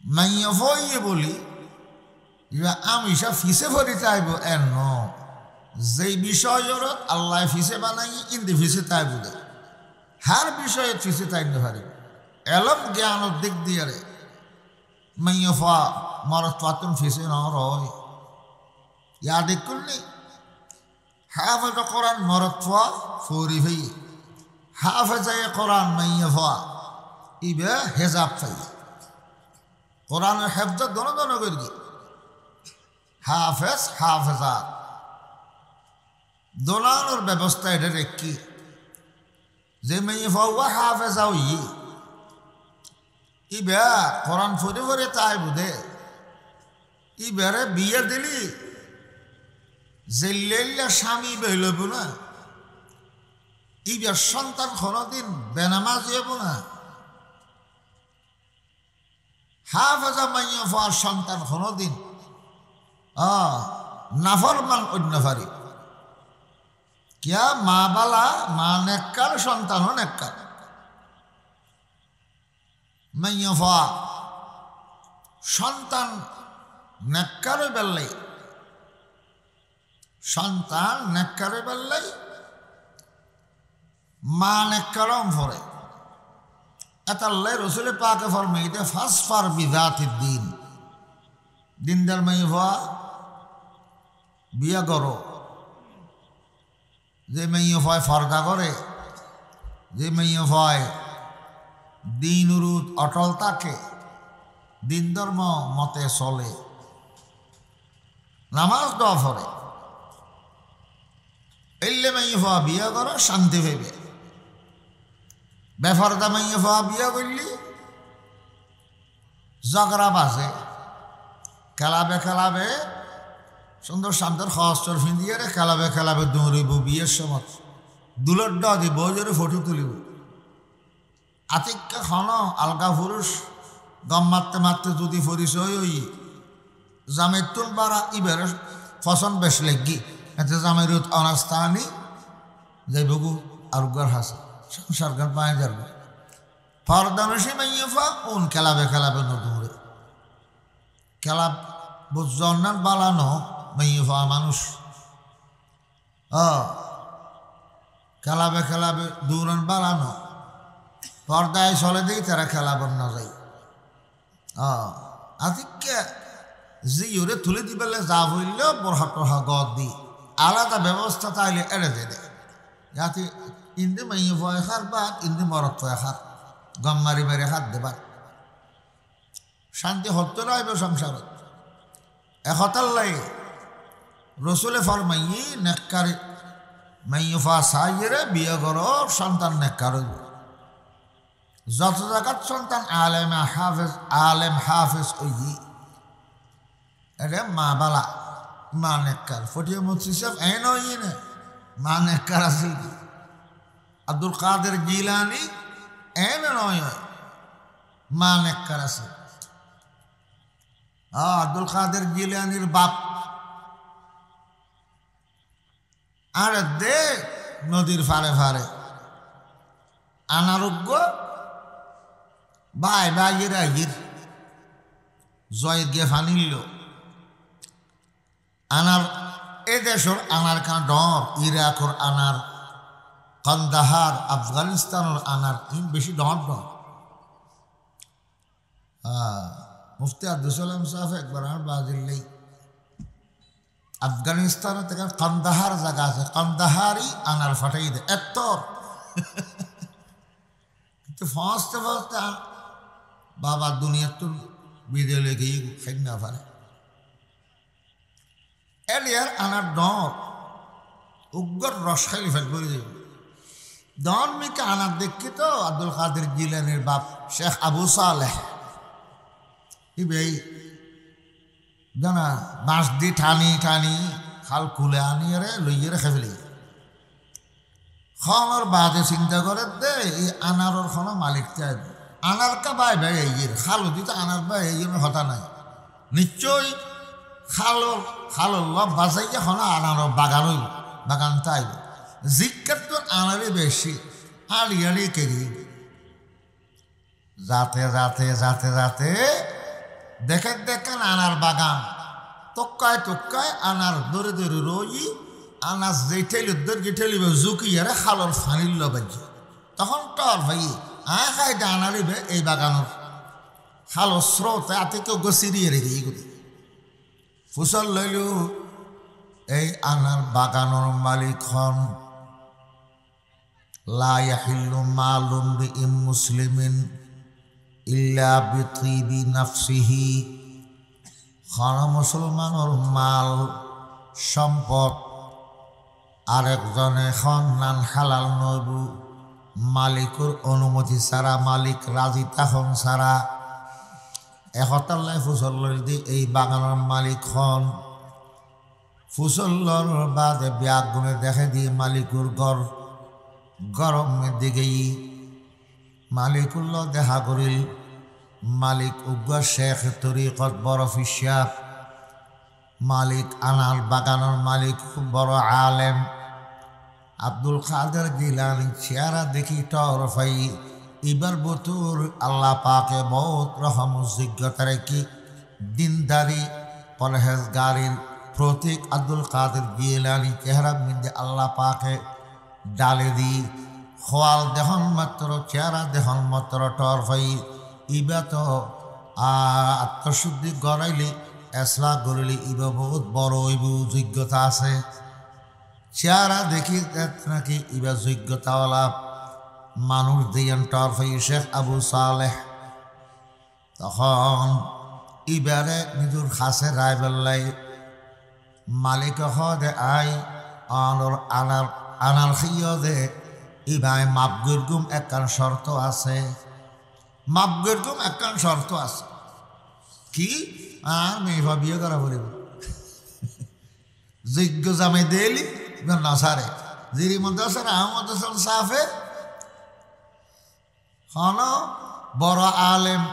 মাইয়া ফইয়ে বলি আমি সব ফিসে ভরি চাইব এর ন যেই বিষয়ের আল্লাহ ফিসে বানাই ইন্দি ফিসে তাই বুঝে হার বিষয়ে ফিসে তাইতে পারি এলম জ্ঞানের দিক দিয়ে রে মাইয়া ফা মরত পাতুন ফিসে ন রয় ইয়া দেখুননি হাফেজ কোরআন মরত ফা ফৌরি ভাই হাফেজায় কোরআন মাইয়া ফা ইবে হেজাব ফাই কোরআনের হেফজত দোনো দোনো করি হাফেজ হাফেজা দোলানোর ব্যবস্থা এটা রেখি যে মেয়ে ফাওয়া হাফেজা ই ইবে কোরআন ফরে ফরে তাই বুঝে ইবারে বিয়ে দিলি জেল্লেল্লা স্বামী বেলব না ইবার সন্তান কোনদিন বেনামাজ হইব না হাফেজা মাইয়া ফার সন্তান কোনদিন নাফরমান অন্য ফারি কিয়া মা বালা মা নেককার সন্তানও নেককার মাইয়া ফা সন্তান নেককারে বেললাই সন্তান নেককারে বেললাই মা নেককারম ফরে এতাল্লাই রসুলে পাকে ফরমাইতে ফাসফার বিজাতিদ দিন দিনদার মাইয়া ফা বিয়া করো যে মেয়ে ফয় ফর্দা করে যে মেয়ে ফয় দিন উরুত অটল থাকে দিন ধর্ম মতে চলে নামাজ দোয়া ফরে এলে মেয়ে ফয়া বিয়া করো শান্তি পাইবে বেফরদা মেয়ে ফয়া বিয়া করলি ঝগড়া বাজে খেলাবে খেলাবে সুন্দর শান্তর খস্তর ফিন্দিয়ে রে খেলাবে খেলাবে দৌড়িব বিয়ের সময় দুলর ড দিব জোরে ফটো তুলিব আতিক্যা খন আলগা পুরুষ গম মারতে মারতে যদি পরিচয় ওই জামের তুন বাড়া ইবের ফসন বেশ লেগি এতে জামের অনাস্থানি যাই বগু আর গর হাসে সংসার গান পায়ে যাবে ফরদানসি মাইয়া ফা উন খেলাবে খেলাবে নদৌড়ে খেলা বুঝনার বালানো মাইয়া ফা মানুষ খেলাবে খেলাবে দৌড়ান বালানো পর্দায় চলে দিই তারা খেলাবার না যাই আতিকে যে ওরে তুলে দিবেলে যা হইল বরহা টরহা গদ দি আলাদা ব্যবস্থা তাইলে এড়ে দে যাতে ইন্দি মাইয়া ফয় খার বা ইন্দি মরত ফয় খার গম মারি মারি হাত দেবার শান্তি হতে রইবে সংসারত একতাল্লাই রসুলে ফরমাই নেককার মাইয়া সাইরে বিয়ে করো সন্তান নেককার হইব যত জায়গার সন্তান আলেম হাফেজ ওই এটা মা বালা মা নেককার ফটিয়া মুফতি সাহেব এ নই নে মা নেককার আছে আব্দুল কাদের জিলানি এ নয় মা নেককার আছে আব্দুল কাদের জিলানির বাপ আর দে নদীর ফারে ফারে আনারোগ্য ভাই ভাইয়ের আগির জয় গে ফানিল আনার এ দেশর আনার খান ডর ইরাকর আনার কন্দাহার আফগানিস্তানের আনার ইন বেশি ডর ডর মুফতি আব্দুল সালাম সাহেব একবার আমার বাজিল্লাই আফগানিস্তান থেকে কন্দাহার জায়গা আছে কন্দাহারই আনার ফাটাই দেয় এত কিন্তু ফাঁসতে ফাঁসতে বাবা দুনিয়ার তো বিদে লেগে খাই না পারে এলিয়ার আনার ডর উগ্র রস খাইলে ফেল করে দেব ডন মিকে আনার দেখি তো আব্দুল কাদের জিলানির বাপ শেখ আবু সালেহ ইবেই জানা বাঁশ দি টানি টানি খাল খুলে আনিয়ে রে লইয়ে রেখে ফেলি খর বাদে চিন্তা করে দে এই আনারর খন মালিক চাই আনার কা বাই ভাই এই খালো দিতে আনার বাই এই হতা নাই নিশ্চয়ই খালোর লব বাজাইয়া খন আনার বাগান হইব বাগান তাইব জিজ্ঞার তো আনারে বেশি আড়ি কেড়ি যাতে যাতে যাতে যাতে দেখেন আনার বাগান তক্কায় তক্কায় আনার দরে দরে রই আনাস যে ঠেলিবে জুকিয়ারে খালর ফানিল বাজি তখন টর ভাই খাই আনারিবে এই বাগানের খালো স্রোত এতে কেউ গছিরিয়ে রেখে এইগুলি ফুসল লইল এই আনার বাগানোর মালিক হন লা ইয়াহিল্লু মালু মরিইন মুসলিমিন ইল্লা বিতিবি নাফসিহি খন মুসলমানের মাল সম্পদ আরেকজনে সন্ধান হালাল নইবু মালিকুর অনুমতি ছাড়া মালিক রাজি তখন ছাড়া এহতাল্লাই ফুসল দি এই বাগানের মালিক হন ফুসল্লর বাদে ব্যাগ গুনে দেখে দিয়ে মালিকুর গরমের দিকেই মালিকুল্ল দেখা করিল মালিক উগ্র শেখ তরিকত বড় ফিসাব মালিক আনার বাগানের মালিক বড় আলেম আব্দুল কাদের জিলানী চেহারা দেখি টরফাই এবার বতুর আল্লাহ পাকে বহুত রহম যোগ্যতার কি দিনদারি পরহেজগারির প্রতীক আব্দুল কাদের জিলানী চেহারা মিন্দে আল্লাহ পাকে ডালে দি খোয়াল দেহন মাত্র চেহারা দেহন মাত্র টরফাই ইবা তো আত্মশুদ্ধি গড়াইলে এসলা গড়িলে ইবা বহুত বড় ইবু যোগ্যতা আছে চেহারা দেখি নাকি ইবা যোগ্যতাওয়ালা মানুষ দিয়েন টরফাই শেখ আবু সালেহ তখন ইবারে নিজের খাসে রায় বেল্লাই মালিক দে আই আনার খিয় দে ইবাই মাপগুর গুম একখান শর্ত আছে মাপগুর গুম একখান শর্ত আছে কি আর মেয়ে বিয়ে করা বলিব যোগ্য জামে দেলি নসারে জিরি মন্দাসার আহমদ হাসান সাফে হন বড় আলেম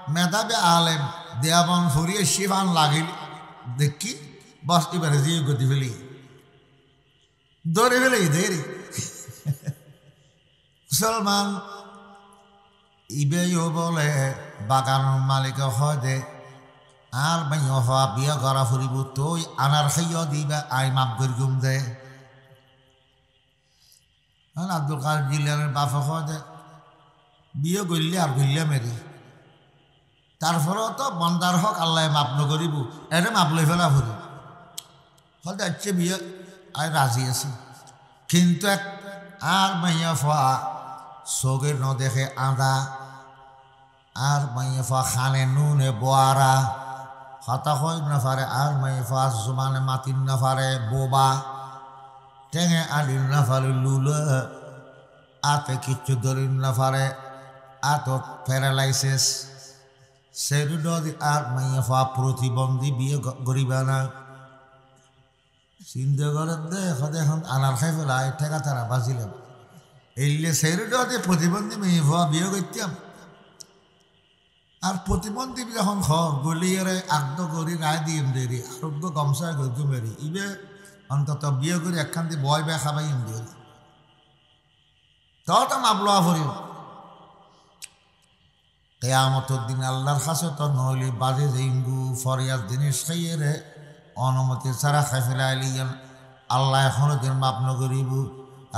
মেধাবী আলেম দেয়াবন ফুরিয়ে শিবান লাগিল দেখি বস এবারে জিয়ে গতি ফেলি দৌড়ে ফেলে দেরি মুসলমান ইবেও বলে বাগান মালিক হয় দে আর মাই হওয়া বিয়া করা ফুরিব তুই আনার খাইয়া দিবা আই মাপ করে গুম দে আব্দুল কাদের জিলানের বাপে হয় দে বিয়ে করলে আর গইলে মেরি তারপরেও তো বন্দার হক আল্লাহ মাপ নকরিব এটা মাপ লই ফেলা ফুরি হয়তো আচ্ছে বিয়ে আই রাজি আছি কিন্তু এক আর মাইয়া ফা চোখের ন দেখে আদা আর মাইয়া ফা খানে নুনে বোয়ারা হতা হয় না পারে আর মাইয়া ফা জুমানে মাতিন না পারে বোবা টেঙে আলিন না পারে লুলে আতে কিচ্ছু ধরিন না পারে আতত প্যারালাইসিস সেরুডি আর মাইয়া ফা প্রতিবন্ধী বিয়ে গরিবা না চিন্তা করেন দে এখন আনার খাই ফেলা ঠেকা তারা বাঁচিলাম এইলে সেরুডি প্রতিবন্ধী মেয়ে ফা বিয়ে করতাম আর প্রতিবন্ধী যখন ঘর গলিয়ারে আগ্দ করি রায় দিম দেরি আরোগ্য গমসায় গজু মেরি ইবে অন্তত বিয়ে করে একখান দিয়ে বয় বেয়া খাবাই দেরি তত মাপলোয়া ফুরিব কেয়ামতের দিন আল্লাহর কাছে তো নইলে বাজে জিঙ্গু ফরিয়াদ জিনিস খাইয়ে রে অনুমতি ছাড়া খাই ফেলাইলিয়ান আল্লাহ এখনো দিন মাপ নকরিব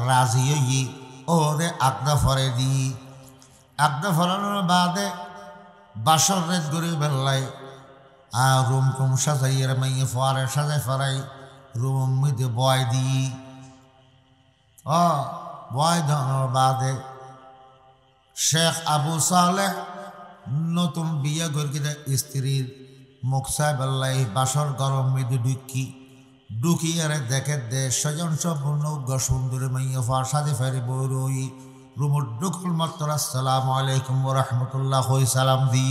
রাজি হই ও রে আগদা ফরে দি আগদা ফরানোর বাদে বাসর রেত গড়ি বেল্লাই আর রুম টুম সাজাইয়ের মাইয়ে ফোয়ারে সাজাই ফরাই রুম মধ্যে বয় দি বয় ধরানোর বাদে শেখ আবু সালেহ নতুন বিয়ে করে স্ত্রীর মুখসায় বেল্লাই বাসর গরম মৃদু ঢুকিয়ারে দেখে দে স্বজন সম্পূর্ণ সুন্দরী মাইয়া ফা সাজে ফেরি বই রুমুর ঢুকুল মাত্র আসসালামু আলাইকুম ওয়া রাহমাতুল্লাহ হই সালাম দি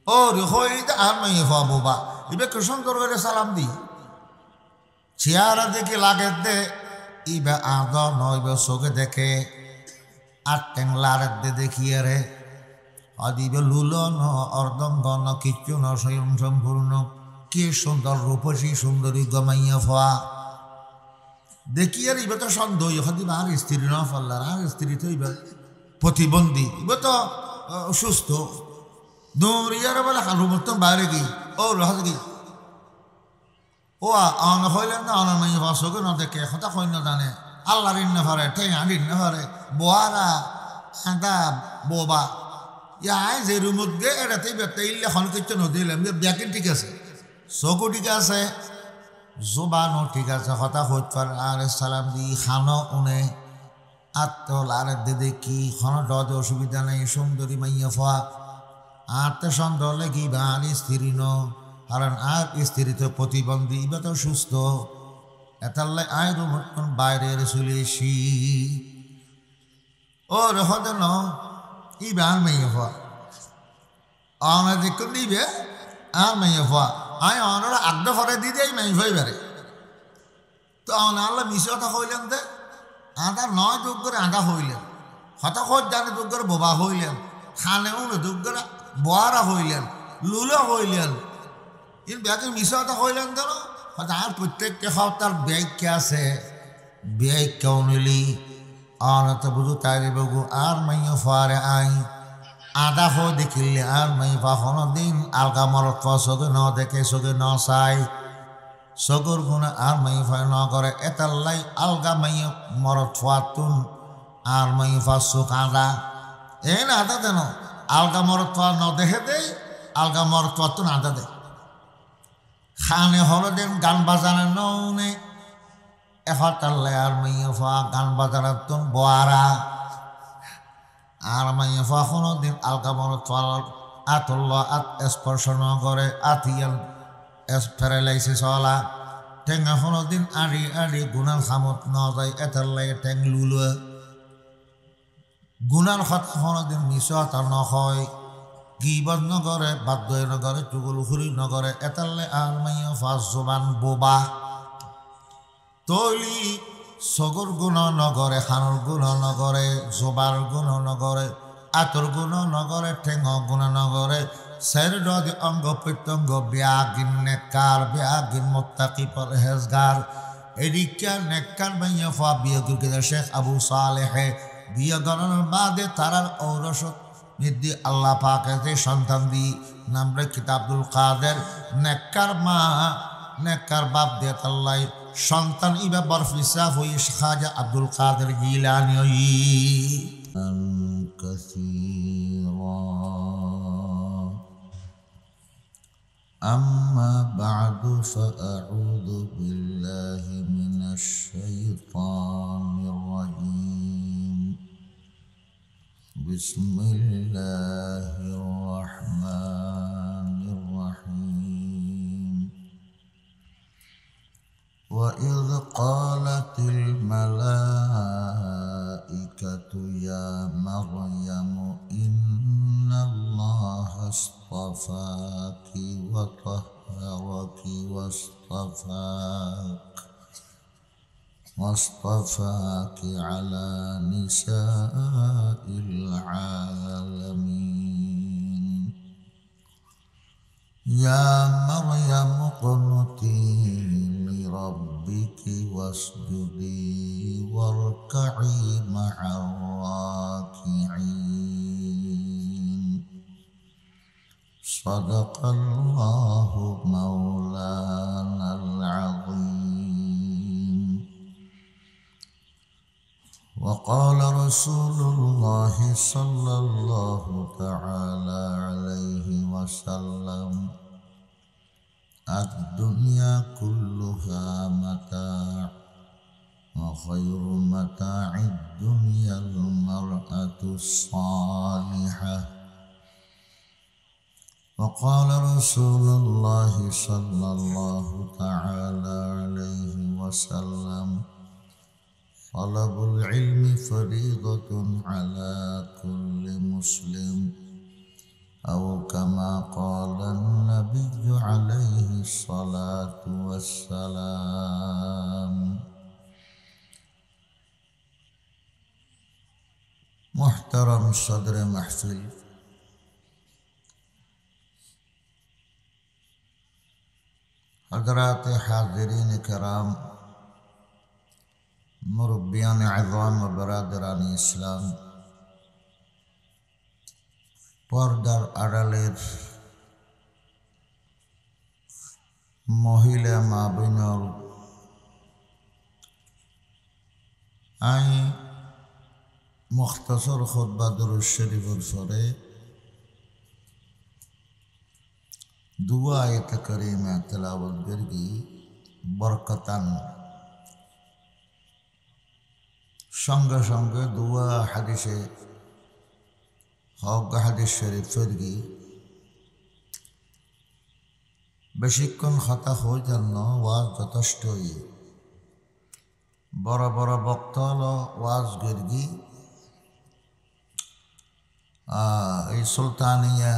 ও রে হই আর মাইয়া ফা বোবা ইবে কি সুন্দর করে সালাম দি চেহারা দেখে লাগে দে ইবে আদ নইবে চোখে দেখে আর টেংলার দে দেখিয়ে রে অদিবে লুলন অর্ধঙ্গন কিচ্ছু ন স্বয়ং সম্পূর্ণ কি সুন্দর রূপসী সুন্দরী গমাইয়া ফা দেখি আর ইবে তো সন্দেহ হদিব আর স্ত্রী না ফল্লার আর স্ত্রী তো ইবে প্রতিবন্ধী ইবে তো সুস্থ দৌড়িয়ার বলে রুমত বাইরে কি ও রহাজ কি ও অন হইলেন না অন মাই ভাষকে ন দেখে কথা কই না জানে আল্লাহ ঋণ না পারে ঠেঙা ঋণ না পারে বোয়ারা আদা বোবা ইয়াই যে রুমত গে এটাতেই বেতে ইল্লে খন কিছু নদিলাম ব্যাকিন ঠিক আছে চকু ঠিক আছে জোবানো ঠিক আছে কথা হইত পারে আর সালাম দি খানো উনে আত্মল আর দে কি খন ডদে অসুবিধা নেই সুন্দরী মাইয়া ফা আত্মে সন্দেহ লেগি বা আর স্ত্রী ন কারণ আর স্ত্রী তো প্রতিবন্ধী বা তো সুস্থ এতাল্লাই আয় রুমত বাইরের চলে এসি ও রেখে ন ইবে আর মাইয়া ফা অনার দেখুন দিবে আর মাইয়া ফা আয় অনার আড্ডা ফরে দিয়ে দেয় মাই ভাই বারে তো আল্লাহ মিশে কথা কইলেন দে আদা নয় যোগ করে আদা হইলেন হতাশত জানে যোগ করে বোবা হইলেন খানেও যোগ করে বোয়ারা হইলেন লুলো হইলেন ইন ব্যাগে মিশে কথা কইলেন কেন হয়তো আর প্রত্যেককে তার ব্যাগকে আছে ব্যাগ কেউ নিলি অনত বুঝু তাই বগু আর মাইয়া ফারে আই আদা হো দেখিলে আর মাই পাখনো দিন আলগা মরত চোখে ন দেখে চোখে ন চাই চকুর গুণে আর মাই ফাই ন করে এতাল্লাই আলগা মাই মরত ফাতুন আর মাই ফা চোখ আদা এই না আদা দেন আলগা মরত ফা ন দেখে দেই আলগা মরত ফাতুন আদা দে খানে হল দিন গান বাজানে নৌনে এফাতাল্লাই আর মাই ফা গান বাজানার তুন বোয়ারা আর মাইয়া ফা কোনো দিন আলগা মরত ফা আতল্লা আত স্পর্শ ন করে আতিয়াল ফেরাইলাইছে চলা ঠেঙা কোনো দিন আড়ি আড়ি গুণাল খামত ন যায় এটার লাগে ঠেং লুলোয়া গুণাল কথা কোনো দিন মিশা তার নয় গিবত নগরে বাধ্য নগরে চুগলখুরি নগরে এটার লাই আর মাইয়া ফাঁস জবান বোবা তৈলি সগর গুণ নগরে খানুর গুণ নগরে জোবার গুণ নগরে আতর গুণ নগরে ঠেঙ গুণ নগরে সের ডদি অঙ্গ প্রত্যঙ্গ ব্যাগিন নেকার ব্যাগিন মোত্তাকি পরহেজগার এদিকে নেকার মাইয়া ফা বিয়ে গুরকে শেখ আবু সালেহে বিয়ে গণনার বাদে তারার ঔরসত নিদি আল্লাহ পাকে সন্তান দি নামরে কিতাবুল কাদের নেকার মা নেকার বাপ দে তাল্লাই সন্তান ইবা বরফিসা হই খাজা আব্দুল কাদের জিলানী কাসীরা أما بعد فأعوذ بالله من الشيطان الرجيم بسم الله الرحمن الرحيم وإذ قالت الملائكة يا مريم إن الله اصطفاك وطهرك واصطفاك على نساء العالمين يا مريم اقنتي لربك واسجدي واركعي مع الراكعين صدق الله مولانا العظيم وقال رسول الله صلى الله تعالى عليه وسلم الدنيا كلها متاع وخير متاع الدنيا المرأة الصالحة وقال رسول الله صلى الله تعالى عليه وسلم طلب العلم فريضة على كل مسلم أو كما قال النبي عليه الصلاة والسلام محترم صدر محفل حضرات حاضرین کرام مربیان عظام و برادران اسلام পর্দার আড়ালের মহিলা মা বোনর আই মুখতাসর খুতবা দুরূদ শরীফের পরে দুয়া আয়াত কারিমা তেলাওয়াত করবি বরকতান সঙ্গে সঙ্গে দুয়া হাদিসে হক হাদিস শরীফ ফিরগি বেশিক্ষণ কথা হই জন্য ওয়াজ যথেষ্টই বড় বড় বক্তল ওয়াজ গিরগি এই সুলতানিয়া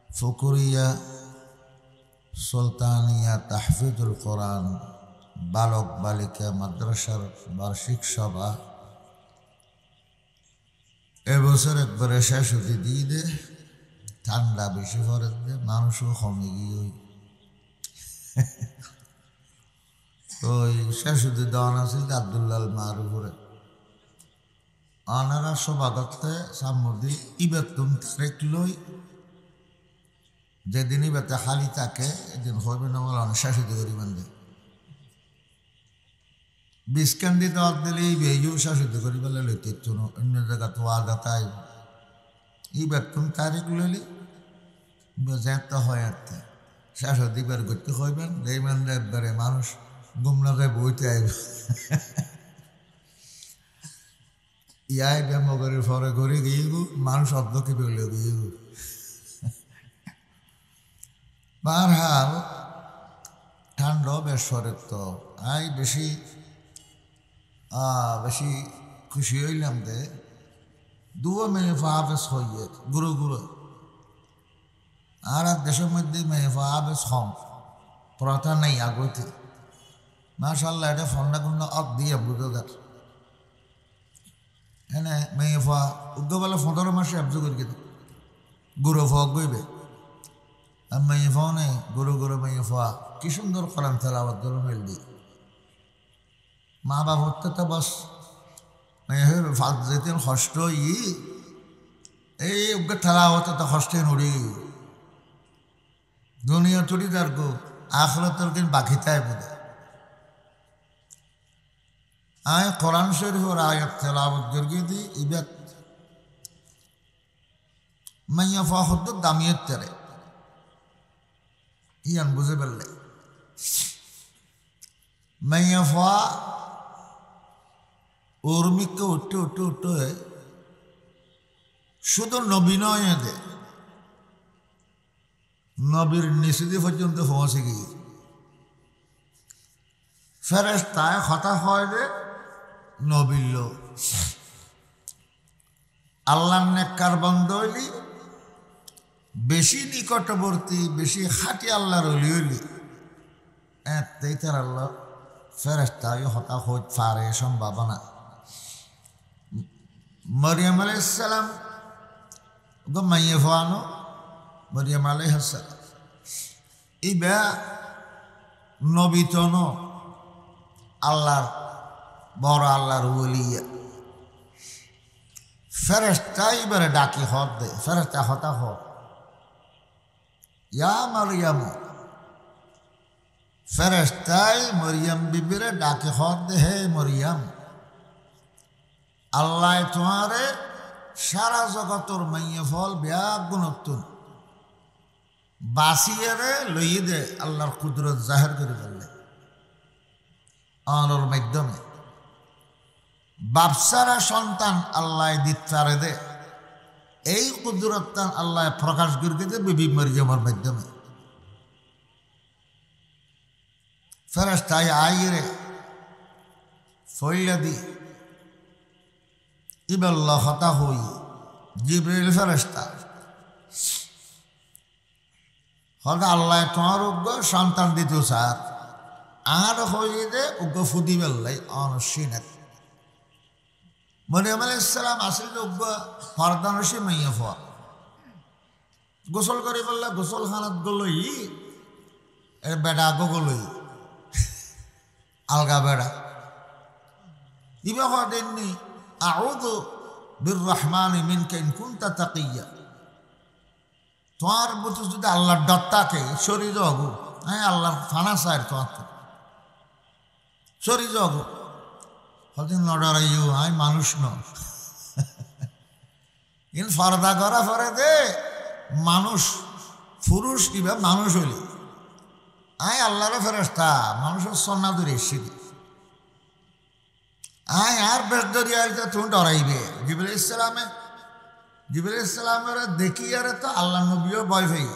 ফুকুরিয়া সুলতানিয়া তাহফিজুল কোরআন বালক বালিকা মাদ্রাসার বার্ষিক সভা এবছর একবারে শেষ হতে দিয়ে দে ঠান্ডা বেশি পরে দে মানুষও কমে গিয়ে ওই শেষ হতে দেওয়ান আছে আব্দুল্লাল মার উপরে আনারা সভা করতে সামুদ্রি ইবেতুন তারিখ লই যেদিন ইবেতে খালি থাকে এদিন হইবে না বলে অনেক শেষ হতে করিবেন দে বিস্কান দিতে অত দিলে এই বেজেও শাসিত করি বলে লইতে অন্য জায়গা তো আদা তাই এই বেতন তারিখ লইলি যেতে হয় আর শাসক দিবার করতে হইবেন দেখবেন একবারে মানুষ গুমনা যায় বইতে আইব ইয়াই ব্যায়াম করে ফরে করে গিয়েব মানুষ অর্ধকে বেলে গিয়েব বারহাল ঠান্ডা বেশ সরের তো আই বেশি বেশি খুশি হইলাম দে দুয়ো মেহফা হাফেজ হইয়ে গুরু গুরু আর দেশের মধ্যে মেহফা হাফেজ কম প্রথা নেই আগতে মাশাল্লাহ এটা ফন্ডা কুন্ডা অত দিয়ে বুঝোদার এনে মেহফা উগ্গবেলা 15 মাসে আবজু করি কিন্তু গুরু ফক গইবে আর মেহফা নেই গুরু গুরু মেহফা কি সুন্দর করান তেলাওয়াত গুরু মেল দি মা বাপ হতে তো বস ফাঁক যেতেন কষ্ট এই ওকে ঠেলা হতে তো কষ্টে নুড়ি দুনিয়া চুরি তার গো আখলো তোর দিন বাকি তাই বোধ আয় কোরআন শরীফের আয়াত তেলাওয়াত করগে দি ইবাত মাইয়া ফাহদ দামিয়ত তেরে ইয়ান বুঝে বললে মাইয়া ফা উর্মিকে উঠে উঠে উঠে শুধু নবী নয় দে নবীর নিষিদ্ধি পর্যন্ত পৌঁছে গিয়ে ফেরেশতায় কথা হয় রে নবীর লোক আল্লাহর নেককার বান্দা হইলি বেশি নিকটবর্তী বেশি খাঁটি আল্লাহর ওলি হইলি এতেই তার আল্লাহ ফেরেশতায় হতা হইতে পারে সম্ভাবনা মরিয়ম আলাইহিস সালাম গো মাইয়ে ফানো মরিয়ম আলাইহিস সালাম ইবা নবী তো ন আল্লাহর বড় আল্লাহর ওলিয়া ফেরেশতা এবারে ডাকি হত দে ফেরেশতা হতা হ ইয়া মরিয়ম ফেরেশতাই মরিয়ম বিবিরে ডাকি হত দে হে মরিয়ম আল্লাহ তোমারে সারা জগতর মাইয়ে ফল ব্যাগ গুণত্তুন বাসিয়ে লইয়ে দে আল্লাহর কুদরত জাহের করে ফেললে আলোর মাধ্যমে বাপসারা সন্তান আল্লাহ দিতে দে এই কুদরতান আল্লাহ প্রকাশ করে দে বিবি মরিয়মের মাধ্যমে ফেরেশতায় আইরে ফইলা দি ইবাল্লাহ হতা হই জিবরিল ফেরেশতা হয়তো আল্লাহ তোমার উগ্র সন্তান দিত স্যার আর হয়ে দে উগ্র ফুদি বেল্লাই অনসিনাত মরিয়ম আলাইহিস সালাম আসলে উগ্র ফরদানসি মাইয়া ফোয়া গোসল করে বললে গোসল খানাত গলই এর বেড়া আগো গলই আলগা বেড়া ইবা হওয়া দেননি আউযু বির রহমানি মিনকা ইন কুনতা তাকিয়া তোমার বুঝ যদি আল্লাহর ডরটাকে সরি যাবো, হ্যাঁ আল্লাহর ফানা চায় তোমার সরি যাবো, হয়তো নডরাইও আমি মানুষ ন ইন ফরদা করা ফরে দে মানুষ পুরুষ কিবা মানুষ হইলি আয় আল্লাহর ফেরেশতা মানুষের সন্না ধরে এসছি আয় আর বেশ ধরিয়া তুমি ডরাইবে। জিবরাইল ইসলামের দেখি আর তো আল্লাহ নবীও ভয় পাই,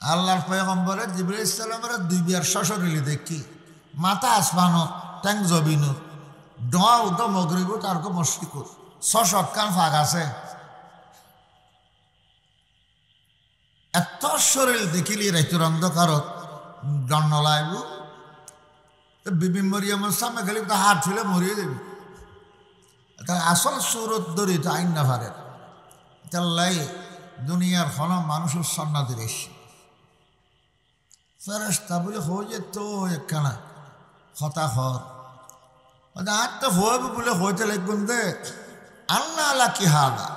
আল্লাহর পয়গম্বরে জিবরাইল ইসলামের দুই বিয়ার শ্বশুরিলি দেখি মাথা আসমানত ট্যাং জবিনু ডোয়া উঠো মগরিব তার মস্কিক শটকান ফাঁক আছে এত শরীর দেখিলি রাইতুর অন্ধকারত জন্ম লাইব বিবি মরিয়মের সামনে গেলে তো হাত ফেলে মরিয়ে দেবি। তার আসল সুরত ধরি তো আইন না পারে তাল্লাই দুনিয়ার হন মানুষের সন্ন্যাদের এসে ফেরেশতা বলে হয়ে তো একখানা হতা হর আর তো হইবে বলে হইতে লাগবেন দে আল্লাহ আলা কি হাদা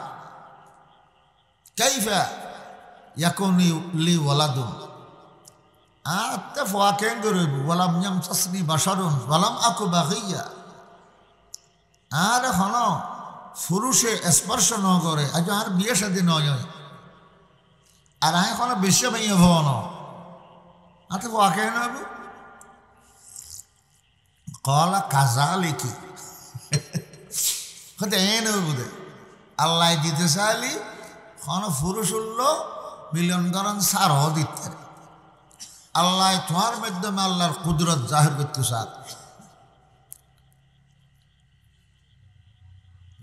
কাইফা ইয়াকুনি লি ওয়ালাদুন আর তো ফোয়া কেন করব ওয়ালাম ইয়ামসাসনি বাশারুন ওয়ালাম আকু বাগিয়া আর হন পুরুষে স্পর্শ ন করে আজ আর বিয়ে শাদী নয় আর এখন বেশি মাইয়া ভন আর তো ফোয়া কেন হইব কলা কাজা লিখি এন বুধে আল্লাহ দিতে চাইলি কোন পুরুষ উঠল মিলন করেন সার দিতে আল্লাহ তোমার মাধ্যমে আল্লাহর কুদরত জাহির করতে চান।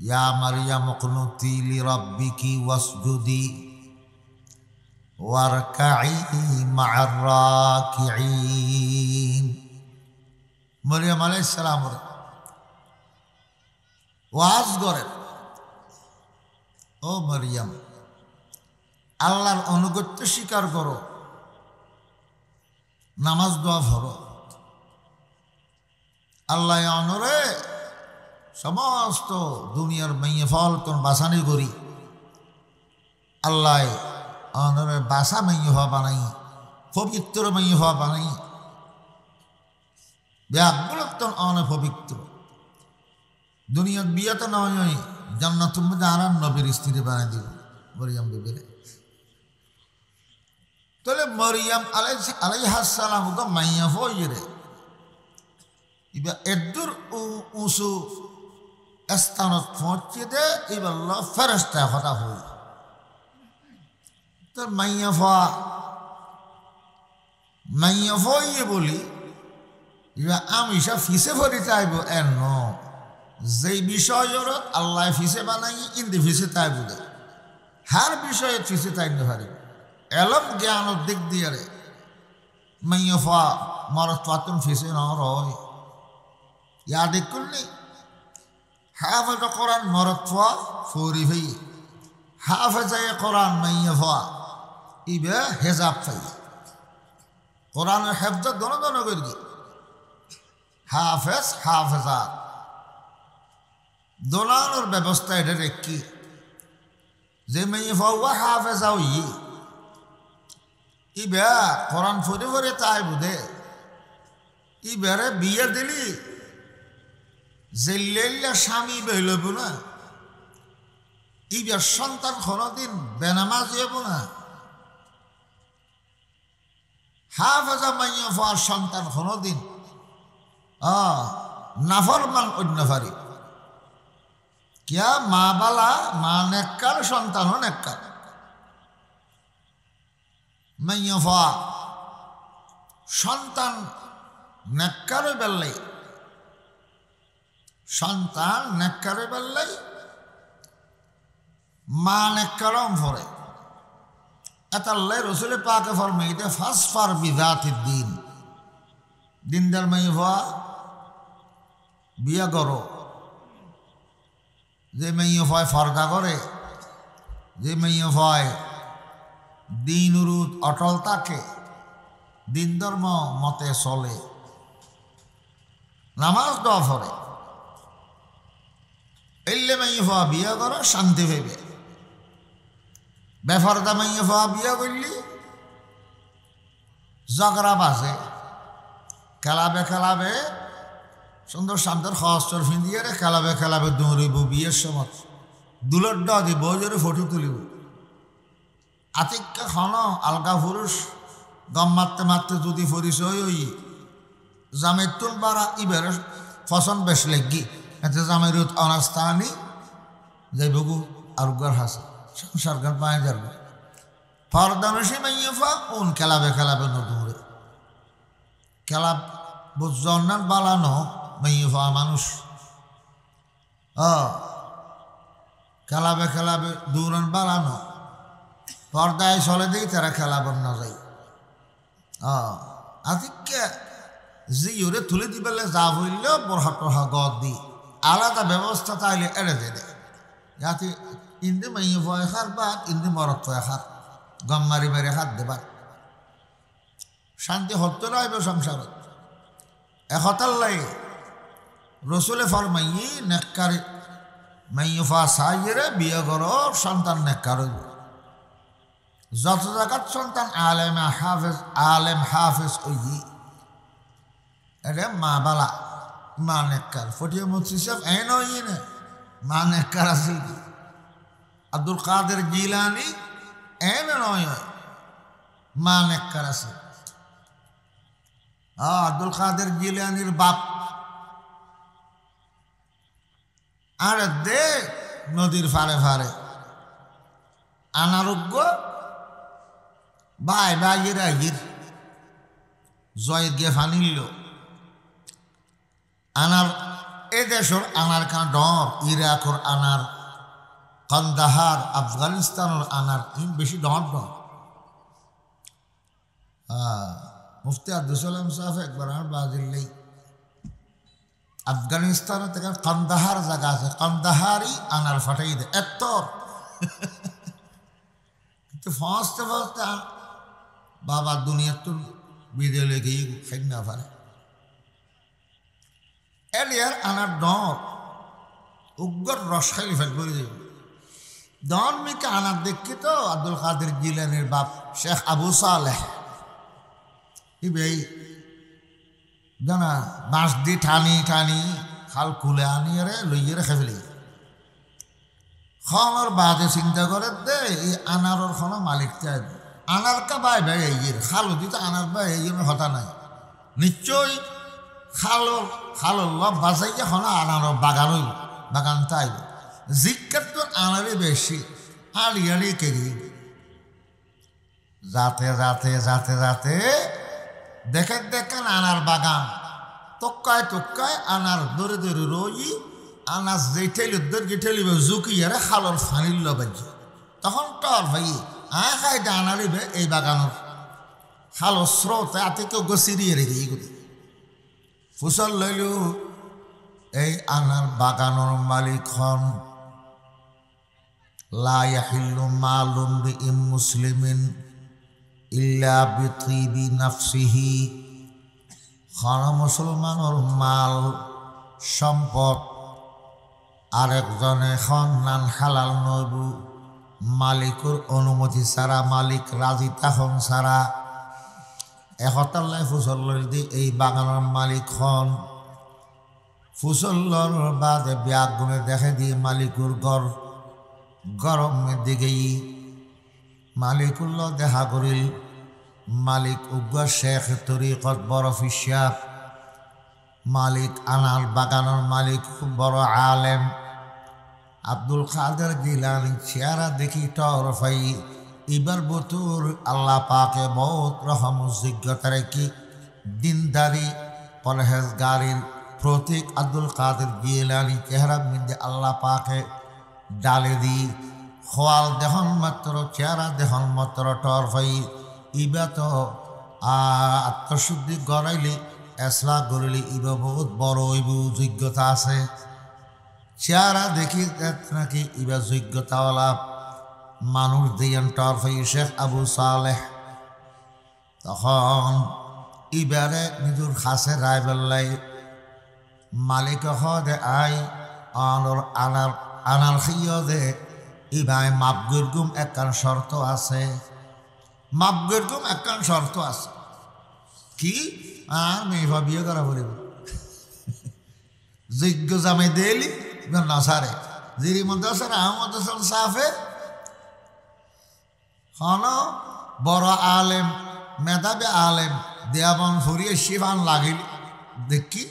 ইয়া মারিয়াম কুনুতি লিরাব্বিকি ওয়াসজুদি ওয়ারকাই মা'আর রাকিঈন। মরিয়ম আলাইহিস সালাম ওয়াজ করেন ও মরিয়ম আল্লাহর অনুগত্য স্বীকার করো, নামাজ দোয়া ভরো। আল্লাহ অনরে সমস্ত দুনিয়ার মাইয়ে ফল তোর বাসানি করি আল্লাহ অনরে বাসা মাইয়ে হওয়া বানাই পবিত্র মাইয়ে হওয়া বানাই ব্যাগুলো তোর অনে পবিত্র দুনিয়ার বিয়ে তো নয় জান্নাতুল মধ্যে আরাম নবীর স্ত্রী বানাই দিব মরিয়ম বিবিরে। তাহলে মরিয়ম আলাইহিস সালাম তো মাইয়া হয়ে রে এবার এদুর উঁচু স্থানত পৌঁছে দে এবার ফেরেশতা হতা হই তোর মাইয়া হয়ে বলি এবার আমি সব ফিসে ভরি চাইব এর ন যেই বিষয়ের আল্লাহ ফিসে বানাই ইন্দি ফিসে তাই বুঝে হার বিষয়ে ফিসে তাইতে পারি এলম জ্ঞানের দিক দিয়ে রে মাইয়া মরত পাতুন ফিসে ন রয় ইয়া দিক করলি হাফেজ কোরআন মরত ফৌরি ভাই হাফেজায় কোরআন মাইয়া ইবে হেজাব ফাই কোরআনের হেফজত দোনো করি হাফেজা দোলানোর ব্যবস্থা এটা রেখি যে মেয়ে ফাওয়া হাফেজা হই ইবে কোরআন ফরে ফরে তাই বুঝে ইবারে বিয়ে দিলি জেল্লা স্বামী বেলব না ইবার সন্তান কোনদিন বেনামাজ হইব না হাফেজা মাইয়া ফাওয়ার সন্তান কোনদিন নাফরমান অন্য ফারি কিয়া মা বালা মা নেককার সন্তান নেককার মাইয়া ফাওয়া সন্তান নেককারে বেললাই সন্তান নেককারে বেললাই মা নেককারম ফরে এতাল্লাই রসুলে পাকে ফরমাইতে ফাসফার বিযাতিদ দিন দিনদার মাইয়া ফাওয়া বিয়া করো যে মেয়ে হয় ফর্দা করে যে মেয়ে হয় দিন উরুত অটল থাকে দিন ধর্ম মতে চলে নামাজ দোয়া ফরে এলে মেয়ে হওয়া বিয়া করো শান্তি ভেবে বেফারদা মাইয়া ফা বিয়া করলি ঝগড়া বাজে খেলাবে খেলাবে সুন্দর শান্তর হস্তর ফিন্দিয়ে রে খেলাবে খেলাবে দৌড়িব বিয়ের সময় দুলর ড দিব জোরে ফটো তুলিব আতিককে খন আলগা পুরুষ গম মারতে মারতে যদি পরিচয় ওই জামের তুল বাড়া ইবের ফসন বেশ লেগি এতে জামের অনাস্তানি যাই বগু আরুগার হাসে সংসার গান পায়ে যাবে ফরদানসি মাইফা উন খেলাবে খেলাবে নতুন রে খেলা বুঝনার বালানো মাইফা মানুষ খেলাবে খেলাবে দৌড়ান বালানো পর্দায় চলে দিই তারা খেলাবার না যাই আতিককে যে ওরে তুলে দিবেলে যা হইল বরহা টরহা গদ দি আলাদা ব্যবস্থা তাইলে এড়ে দে যাতে ইন্দি মাইয়ে ভয় খার বাদ ইন্দি মরত ভয় খার গম মারি মারি হাত দেবার শান্তি হতে রইব সংসারত একতাল্লাই রসুলে ফরমাইয়ে নেককারি মাইফা সাইরে বিয়ে করো সন্তান নেককার হইব যত জায়গার সন্তান আলেম হাফেজ ওই এটা মা বালা মা নেককার ফটিয়া মুফতি সাহেব এন ওই না মা নেককার আছে আব্দুল কাদের জিলানি এন নয় মা নেককার আছে আব্দুল কাদের জিলানির বাপ আর দে নদীর ফারে ফারে আনারোগ্য ভাই ভাইয়ের আগির জয় গে ফানিল আনার এ দেশর আনার কাঁ ডর ইরাকর আনার কন্দাহার আফগানিস্তানের আনার ইন বেশি ডর ডর মুফতি আব্দুল সালাম সাহেব একবার আর বাজিল্লেই আফগানিস্তানের থেকে কন্দাহার জায়গা আছে কন্দাহারই আনার ফাটাই দেয় এত কিন্তু ফাঁসতে ফাঁসতে বাবা দুনিয়ার তো বিদে লেগেই খাই না পারে এলিয়ার আনার ডর উগ্র রস খাইলি ফেল করে দেব ডন মিকে আনার দেখি তো আব্দুল কাদের জিলানির বাপ শেখ আবু সালেহ ইবেই জানা বাঁশ দি টানি টানি খাল খুলে আনিয়ে রে লইয়ে রেখে ফেলি খর বাদে চিন্তা করে দে এই আনারর খনো মালিক চাই আনার কা বাই ভাই এই খালো দিতে আনার বাই এই হতা নাই নিশ্চয় খালোর লব বাঁচাইয়া খনো আনারর বাগান হইল বাগান তাই জিজ্ঞার তো আনারে বেশি আড়ি কেড়ি যাতে যাতে যাতে যাতে দেখেন আনার বাগান তক্কায় আনার দরে দরে রই আনাজ যে ঠেলি দর্গি ঠেলিবে জুকিয়ারে খালর ফানিল বাজি তখন টর ভাই খাই আনারিবে এই বাগানের খালর স্রোত এতে কেউ গছিরিয়ে রেখে এইগুলি ফুসল লইল এই আনার বাগানের মালিক হন লা ইয়াহিল্লু মালু ইম মুসলিমিন ইল্লা বিতিবি নাফসিহি খন মুসলমানের মাল সম্পদ আরেকজনে সন্ধান হালাল নইবু মালিকর অনুমতি ছাড়া মালিক রাজি তখন ছাড়া একতাল্লাই ফুসল্লর দি এই বাগানের মালিক হন ফুসল্লর বাদে ব্যাগুনে দেখে দিয়ে মালিকুর গরমের দিকেই মালিকুল্লাহ দেখা করিল মালিক উগ্র শেখ তরিকত বড় ফিসাব মালিক আনার বাগানের মালিক খুব বড় আলেম আব্দুল কাদের জিলানি চেহারা দেখি টর ফাই এবার বতুর আল্লাহ পাকে বহুত রহম যোগ্যতা রেখি দিনদারি পরহেজগারির প্রতীক আব্দুল কাদের জিলানি চেহারা মিন্দে আল্লাহ পাকে ডালে দি খোয়াল দেহন মাত্র চেহারা দেহন মাত্র টর ফাই ইবা তো আত্মশুদ্ধি গড়াইলে এসলা গড়িলে ইবা বহুত বড় ইবু যোগ্যতা আছে চেহারা দেখি নাকি ইবা যোগ্যতাওয়ালা মানুষ দিয়েন টরফাই শেখ আবু সালেহ তখন ইবারে নিজের খাসে রায় বেল্লাই মালিক দে আই আনার আনার খাইয় দে এই ভাই মাপ গরগুম একখান শর্ত আছে, মাপ গরগুম একখান শর্ত আছে। কি? আর মেয়ে বিয়ে করা বলিব যোগ্য জামে দেলি নসারে জিরি মধ্যে আছে আহমদ হাসান সাফে হন বড় আলেম মেধাবী আলেম দেয়াবন ফুরিয়ে শিফান লাগিল দেখি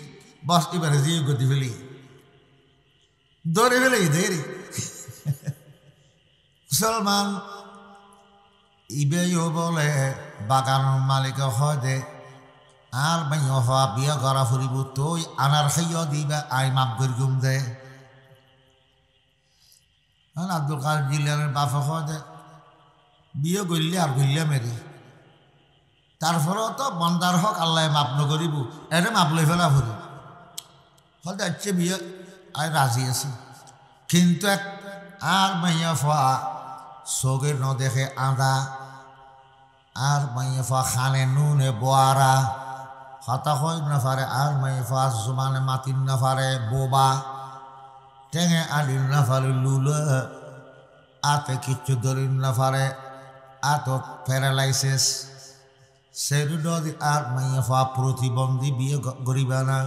বস এবারে জিও গতি ফেলি দৌড়ে ফেলে দেরি মুসলমান ইবেও বলে বাগানের মালিক হয় দে আর মাইয়া হওয়া বিয়া করা ফুরিব তুই আনার খাইয়া দিবা আই মাপ গরগুম দে। আব্দুল কাদের জিলানের বাপে হয় দে বিয়ে করলে আর গইলে মেরি তারপরেও তো বন্দার হক আল্লাহ মাপ নকরিব এরে মাপ লই ফেলা ফুরি হয়তো যাচ্ছে বিয়ে আই রাজি আছি কিন্তু এক আর মাইয়া ফা চোখের ন দেখে আদা আর মাইয়া ফা খানে নুনে বোয়ারা হতা হয় না পারে আর মাইয়া ফা জমানে মাতিন না পারে বোবা টেঙে আলির না পারে লুলে আতে কিচ্ছু ধরিন না পারে আত প্যারালাইসিস সেরুডি আর মাইয়া ফা প্রতিবন্ধী বিয়ে গরিবা না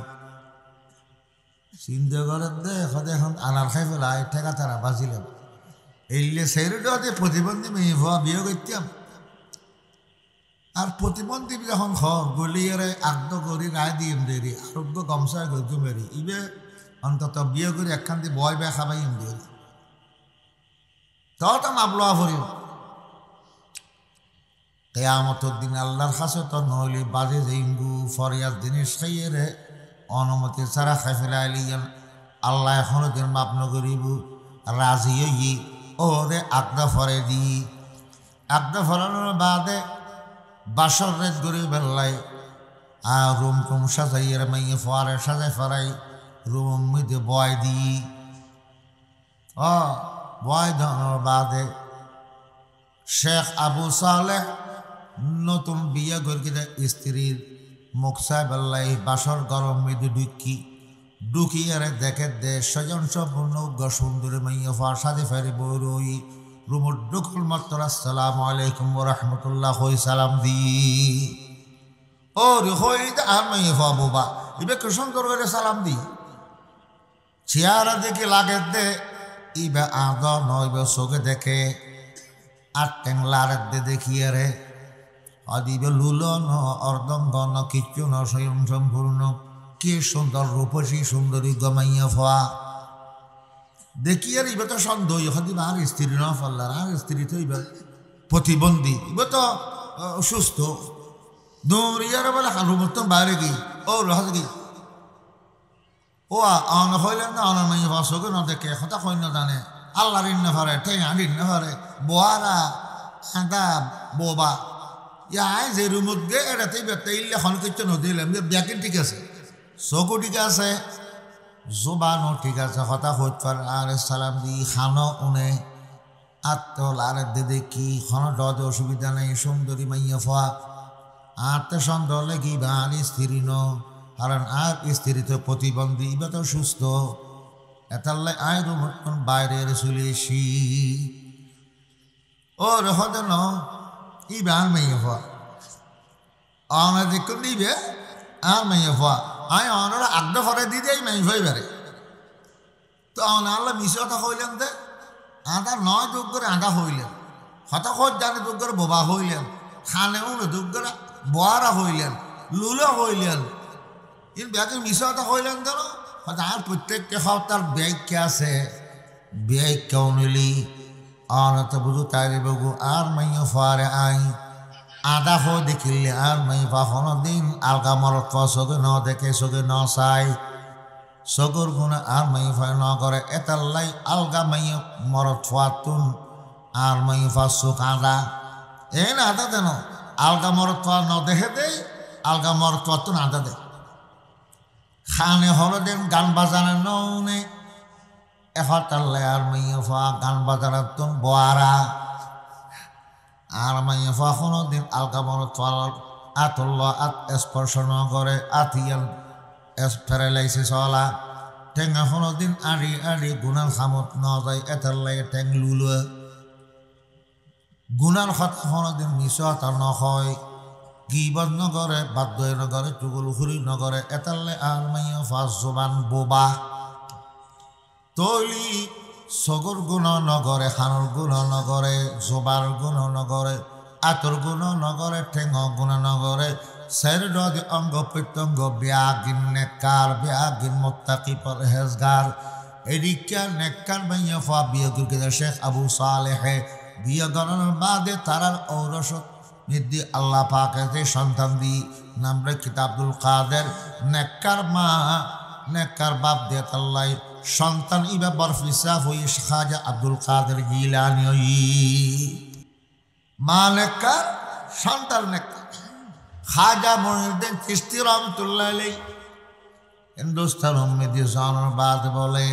চিন্তা করেন দে এখন আনার খাই ফেলা ঠেকা তারা বাঁচিলাম এইলে সেরুডি প্রতিবন্ধী মেয়ে ফা বিয়ে করতাম আর প্রতিবন্ধী যখন ঘর গলিয়ারে আগদ করি রায় দিম দেরি আরোগ্য গমসায় গজু মেরি ইবে অন্তত বিয়ে করে একখান দিয়ে বয় বেয়া খাবাই দেরি তো মাপলোয়া ভরিব কেয়ামতের দিন আল্লাহর কাছে তো নইলে বাজে জিঙ্গু ফরিয়াদ জিনিস খাইয়ে রে অনুমতি ছাড়া খাই ফেলাইলিয়ান আল্লাহ এখনো দিন মাপ নকরিব রাজি হই ও রে আগদা ফরে দি আগদা ফরানোর বাদে বাসর রেত গড়ে বেল্লাই আর রুম টুম সাজাইয়ের মাইয়ে ফোয়ারে সাজাই ফেরাই রুম মধ্যে বয় দি বয় দেওয়ার বাদে শেখ আবু সালেহ নতুন বিয়ে করে স্ত্রীর মুখ চাই বেল্লাই বাসর গরম মধ্যে ঢুকিয়ে দেখে দে স্বজন সম্পূর্ণ সুন্দরী মাইয়ে ফোয়ার সাজে ফেরি বই রুমুর ঢুকুল মাত্র আসসালামু আলাইকুম ওয়া রাহমাতুল্লাহ হই সালাম দি ও রে হই আর মাইয়ে ফা বোবা ইবে কি সুন্দর করে সালাম দি চেহারা দেখে লাগে দে ইবে আদ নইবে চোখে দেখে আর টেংলার দে দেখিয়ে রে অদিবে লুলন অর্ধঙ্গন কিচ্ছু ন স্বয়ং সম্পূর্ণ কি সুন্দর রূপসী সুন্দরী গমাইয়া ফা দেখি আর ইবে তো সন্দেহ হদিবা আর স্ত্রী না ফেললার আর স্ত্রী তো ইবে প্রতিবন্ধী ইবে তো সুস্থ দৌড়িয়ার বলে হালু মতন বাইরে কি ও রহাজ কি ও আন হইলেন না আনার মাইয়া ফা চোখে না দেখে হতা হই না জানে আল্লাহ ঋণ না ফারে ঠেঙা ঋণ না ফারে বোয়ারা আদা বোবা ইয়াই যে রুমত গে এটাতেই বেতে ইল্লে খন কিচ্ছু নদিলাম ব্যাকে ঠিক আছে চকু ঠিক আছে জোবানো ঠিক আছে হতা হইত পার আর সালাম দি খানো উনে আত্মল আর দে কি খন ডদে অসুবিধা নেই সুন্দরী মাইয়া ফা আত্ম সন্দেহ লেগি বা আর স্ত্রী ন কারণ আর স্ত্রী তো প্রতিবন্ধী ইবা তো সুস্থ এতাল্লাই আয় রুমত বাইরে চলে এসি ও রেহদ ন ইবে আর মাইয়া ফা অনা দেখুন দিবে আর মাইয়া ফা আয় অনারা আগদা ফরে দি দেয় মাই ভাই বেড়ে তো আল্লাহ মিশে কথা হইলেন দে আদা নয় দুঃখ করে আদা হইলেন হতা খোঁজ জানে দুঃখ করে বোবা হইলেন খানেও দুঃখ করে বোয়ারা হইলেন লুলে হইলেন কিন্তু ব্যাগে মিশে কথা হইলেন কেন হয়তো আর প্রত্যেককে খাও তার ব্যাগকে আছে ব্যাগ কেউ নিলি অনত বুঝু তাই বগু আর মাইয়া ফারে আই আদা হয়ে দেখিলে আর মাই পাখনো দিন আলগা মরত চোখে ন দেখে চোখে ন চাই চকুর গুণে আর মাই ফাই ন করে এতাল্লাই আলগা মাই মরত ফাতুন আর মাই ফা চোখ আদা এই না আদা দেন আলগা মরত ফা ন দেখে দে আলগা মরত ফাতুন আদা দে খানে হলো দিন গান বাজানে নৌনে এফাতাল্লাই আর মাইয়া ফা গান বাজানের তুন বোয়ারা আর মাইয়া ফা কোনো দিন আলগা মরত ফল আতল্লা আত স্পর্শ ন করে আতিয়াল প্যারালাইসিস হলা ঠেঙ্গা কোনোদিন আড়ি আড়ি গুনার খামত ন যায় এটার লাগে ঠেং লুলোয়া গুনার কথা কোনোদিন মিছ এটা নহয় গিবত নগরে বাদ্য নগরে চুগলখুরি নগরে এটালে আর মাইয়া ফাঁস জবান বোবা তলি চকুর গুণ নগরে খানোর গুণ নগরে জোবাৰ গুণ নগরে আঁতৰ গুণ নগরে ঠেঙ গুণ নগরে শরীরদি অঙ্গ প্রত্যঙ্গ বেয়াগিন নেককার বেয়াগিন মুত্তাকি পরহেজগার এদিকে নেককার মাইয়া ফা বিয়ে করে শেখ আবু সালেহে বিয়ে গণনার বাদে তারার ঔরসত নিদি আল্লাহ পাকে সন্তান দি নামরে কিতাব আব্দুল কাদের নেককার মা নেককার বাপ দে তাল্লাই সন্তান ইবা বরফিসাফ হই খাজা আব্দুল কাদের জিলানী মা নেককার সন্তান নেককার খাজা মুঈনুদ্দিন চিশতি রহমাতুল্লাহ আলাইহি হিন্দুস্তান উম্মতি জানার বাদ বলে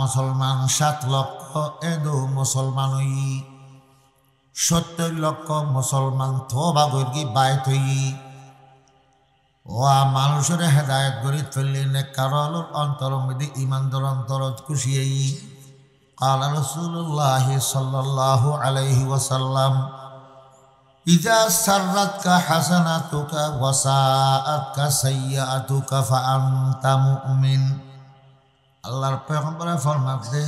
মুসলমান 7 লক্ষ এদো মুসলমান হই 70 লক্ষ মুসলমান তওবা করি বাইত হই ও মানুষের হেদায়েত করি চললে নেককারল অন্তর মধ্যে ঈমানদার অন্তর খুশি হই قال رسول الله صلى الله عليه وسلم إذا سرتك حسناتك وساءتك سيئاتك فأنت مؤمن আল্লাহর পয়গম্বর ফরমাতে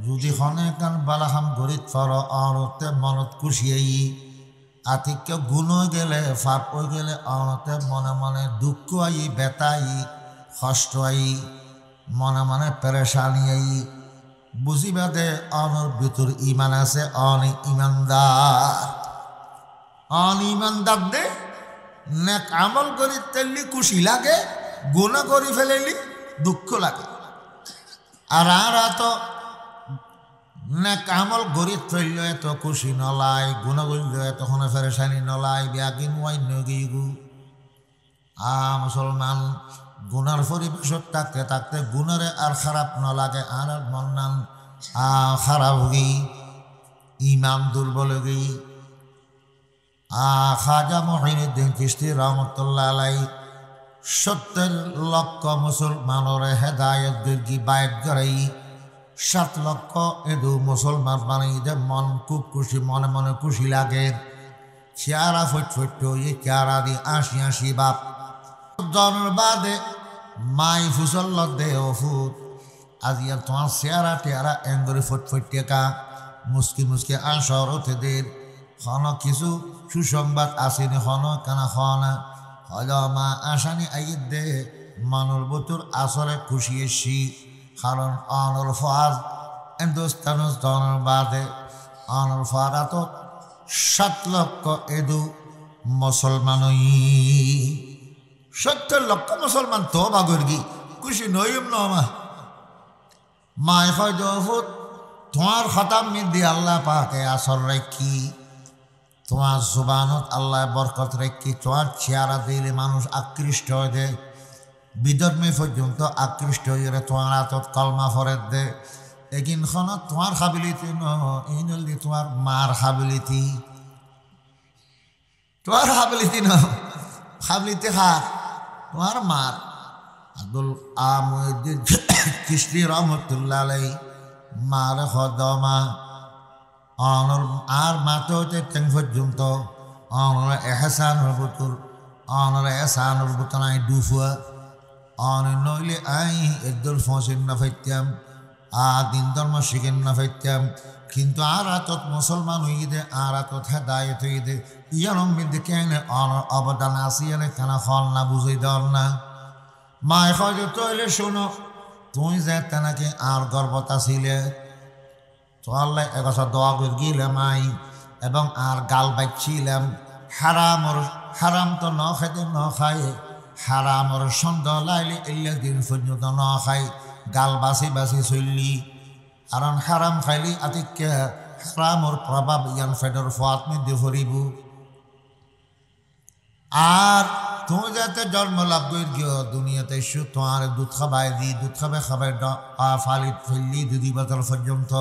যদি হনে কান বালাহাম গরিত ফর অরতে মনত খুশিয়াই আতিক্য গুণ গেলে ফাপ হয়ে গেলে অরতে মনে মনে দুঃখ আই বেতাই কষ্ট আই মনে মনে পেরেশানি আই বুঝিবা দে অনর ভিতর ইমান আছে অনিমানদার দে নেক আমল করি তেলি খুশি লাগে গুণ করি ফেলেলি দুঃখ লাগে আর তো নেক আমল গরি চলল এত খুশি নলাই গুণ গরিল তখন ফেরেশানি নলাই ব্যাগিন ওয়াই নগিগু মুসলমান গুনার পরিবেশত থাকতে থাকতে গুণরে আর খারাপ নলাগে আর মন নান খারাপ হগি ইমান দুর্বল হগি খাজা মুঈনুদ্দিন চিশতি রহমাতুল্লাহ আলাইহি 70 লক্ষ মুসলমানের হেদায়েত দিগি বাইত করাই 7 লক্ষ এদু মুসলমান বানাই দে মন খুব খুশি মনে মনে খুশি লাগে চেহারা ফুট এই চেহারা দি আসি বাপ জনের বাদে মাই ফুসল দে ও ফুট আজ ইয়ার তোমার চেহারা টেহারা এঙ্গরে ফুট কা মুসকি আসর ওঠে দের খন কিছু সুসংবাদ আসেনি খন কানা খনা হলমা আসানি আইদ দে মানুর বতুর আসরে খুশি এসি কারণ অনর ফাজ হিন্দুস্তান জনের বাদে অনর ফারাত 7 লক্ষ এদু মুসলমান 70 লক্ষ মুসলমান তওবা করগি খুশি নইম নমা মাই ফজফুত তোমার খতাম মিদি আল্লাহ পাকে আসর রাখি তোমার জুবানত আল্লাহ বরকত রাখি তোমার চেহারা দিলে মানুষ আকৃষ্ট হয়ে দে বিধর্মী পর্যন্ত আকৃষ্ট হয়ে তোমার হাতত কলমা ফরেদ দে এগিন খন তোমার হাবিলিতি নইনলি তোমার মার হাবিলিতি তোমার হাবিলিতি হাবিলিতি হার তোমার মার আব্দুল মুঈনুদ্দিন চিশতি রহমাতুল্লাহ আলাইহি মার খদমা অনর আর মাতে হতে টেং পর্যন্ত অনর এহসানুর বুতুর অনর এহসানুর বুতনাই দুফুয়া অন নইলে আই একদল ফসিন না ফাইতাম দিন ধর্ম শিখেন না ফাইতাম কিন্তু আর আতত মুসলমান হয়ে দে আর আতত হেদায়েত হয়ে দে ইয়ার মধ্যে কেন অনর অবদান আসিয়ানে কানা ফল না বুঝাই দেওয়ার না মায় হয়তো তৈলে শোনো তুমি যে তেনাকে আর গর্বতা ছিলে তো আল্লাহ একথা দোয়া করে গিলাম আই এবং আর গাল বাইছিলাম হারাম তো ন খাইতে ন খাই হারামর সন্দ লাইলে এলে দিন পর্যন্ত ন খাই গাল বাসি চললি কারণ হারাম খাইলি আতিকে হারামর প্রভাব ইয়ান ফেডর ফাত মধ্যে ভরিব আর তুমি যাতে জন্ম লাভ করে গিয়ে দুনিয়াতে এসো তোমার দুধ খাবাই দি দুধ খাবাই ফালিত ফেললি 2 বছর পর্যন্ত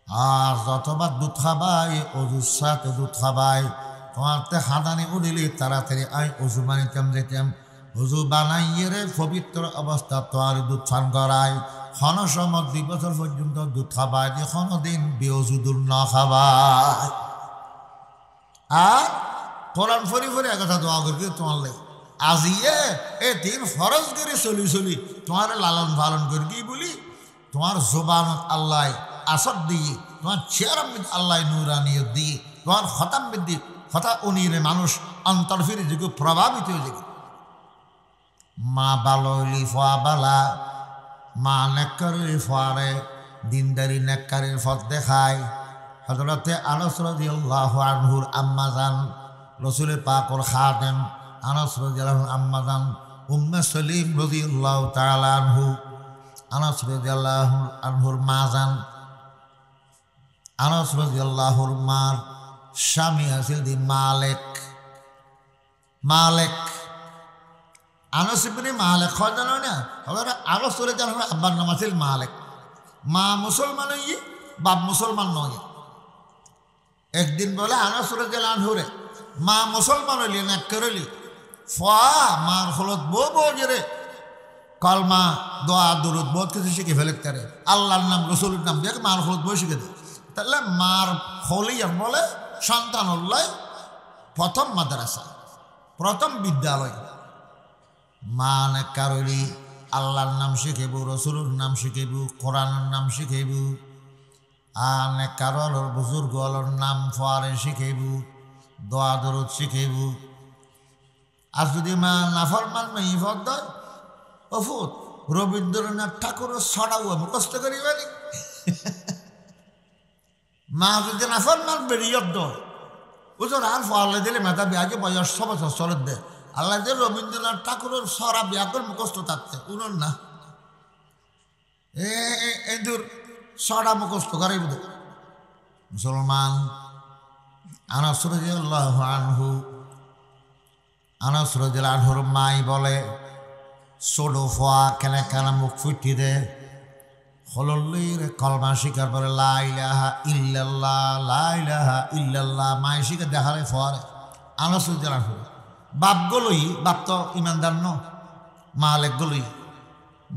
আর যতবার দুধ খাবাই অজুর সাথে দুধ খাবাই তোমার তে হাদানি উড়িলি তাড়াতাড়ি আই অজু বানিতাম যেতাম হুজু বানাইয়ে রে পবিত্র অবস্থা তোয়ার দুধ পান করায় ক্ষণসময় 2 বছর পর্যন্ত দুধ খাবায় যে কোনোদিন বেউজুদুর না খাবায় আর কোরআন ফরি ফরি একথা দোয়া করি তোমার লাই আজিয়ে এ 3 ফরজ করে চলি তোমার লালন পালন করি কি বলি তোমার জবানত আল্লাহ আসর দিয়ে তোমার চেয়ারাম্বিদ আল্লাহ নুরানিয়ত দিয়ে তোমার খতাম্বিদ দিয়ে খতা উনিরে মানুষ অন্তর ফিরে যে প্রভাবিত হয়ে যায় মা বাললি ফোয়া বালা মা নেককারের ফোয়ারে দিনদারি নেককারের ফত দেখায় হযরতে আনাস রাদিয়াল্লাহু আনহুর আম্মাজান রাসূলের পাকের খাদেম আনাস রাদিয়াল্লাহু আম্মাজান উম্মে সলিম রাদিয়াল্লাহু তাআলা আনহু আনাস রাদিয়াল্লাহু আনহুর মাজান আনাস রাদিয়াল্লাহুর মার স্বামী আছিল দি মালিক আনাস ইবনে মালিক হয় জানো না ওরা আনাস রাদিয়াল্লাহু আব্বার নাম আছিল মালিক মা মুসলমান হই বাপ মুসলমান নয় একদিন বলে আনাস রাদিয়াল্লাহু আনহু রে মা মুসলমান হইলি না করলি ফা মার হলত বো জেরে কলমা দোয়া দুরুদ বহুত কিছু শিখে ফেলে করে আল্লাহর নাম রাসূলের নাম দিয়ে মার হলত বই শিখে দেয় তাহলে মার হলিয়ার বলে সন্তান হল্লাই প্রথম মাদ্রাসা প্রথম বিদ্যালয় মা নে কারলি আল্লাহর নাম শিখেব রাসূলের নাম শিখেব কোরআনের নাম শিখেব আনে কারলর বুজুর্গলর নাম ফোয়ারে শিখেব দোয়া দরুদ শিখেব আর যদি মা নাফরমান মেয়ে ফদ অফুত রবীন্দ্রনাথ ঠাকুরের ছড়াও মুখস্থ করি বলি মা যদি নাফরমান বেরিয়ে দয় ওজোর আর ফলে দিলে মেধা বিয়াকে বয়স 6 বছর চলে দে আল্লাহ যে রবীন্দ্রনাথ ঠাকুরের ছড়া বিয়াকের মুখস্থ থাকতে উনুন না এদুর ছড়া মুখস্থ করে বুঝে মুসলমান আনাস রাদিয়াল্লাহু আনহু আনাস রাদিয়াল্লাহু আনহুর মাই বলে ছোটো ফোয়া কেনে কেনা মুখ ফুটি দে হলল্লির কলমা শিকার পরে লা ইলাহা ইল্লাল্লাহ মাই শিকার দেখালে ফোয়ারে আনাস রাদিয়াল্লাহু আনহু বাপ গলই বাপ তো ইমানদার ন মালেক গলই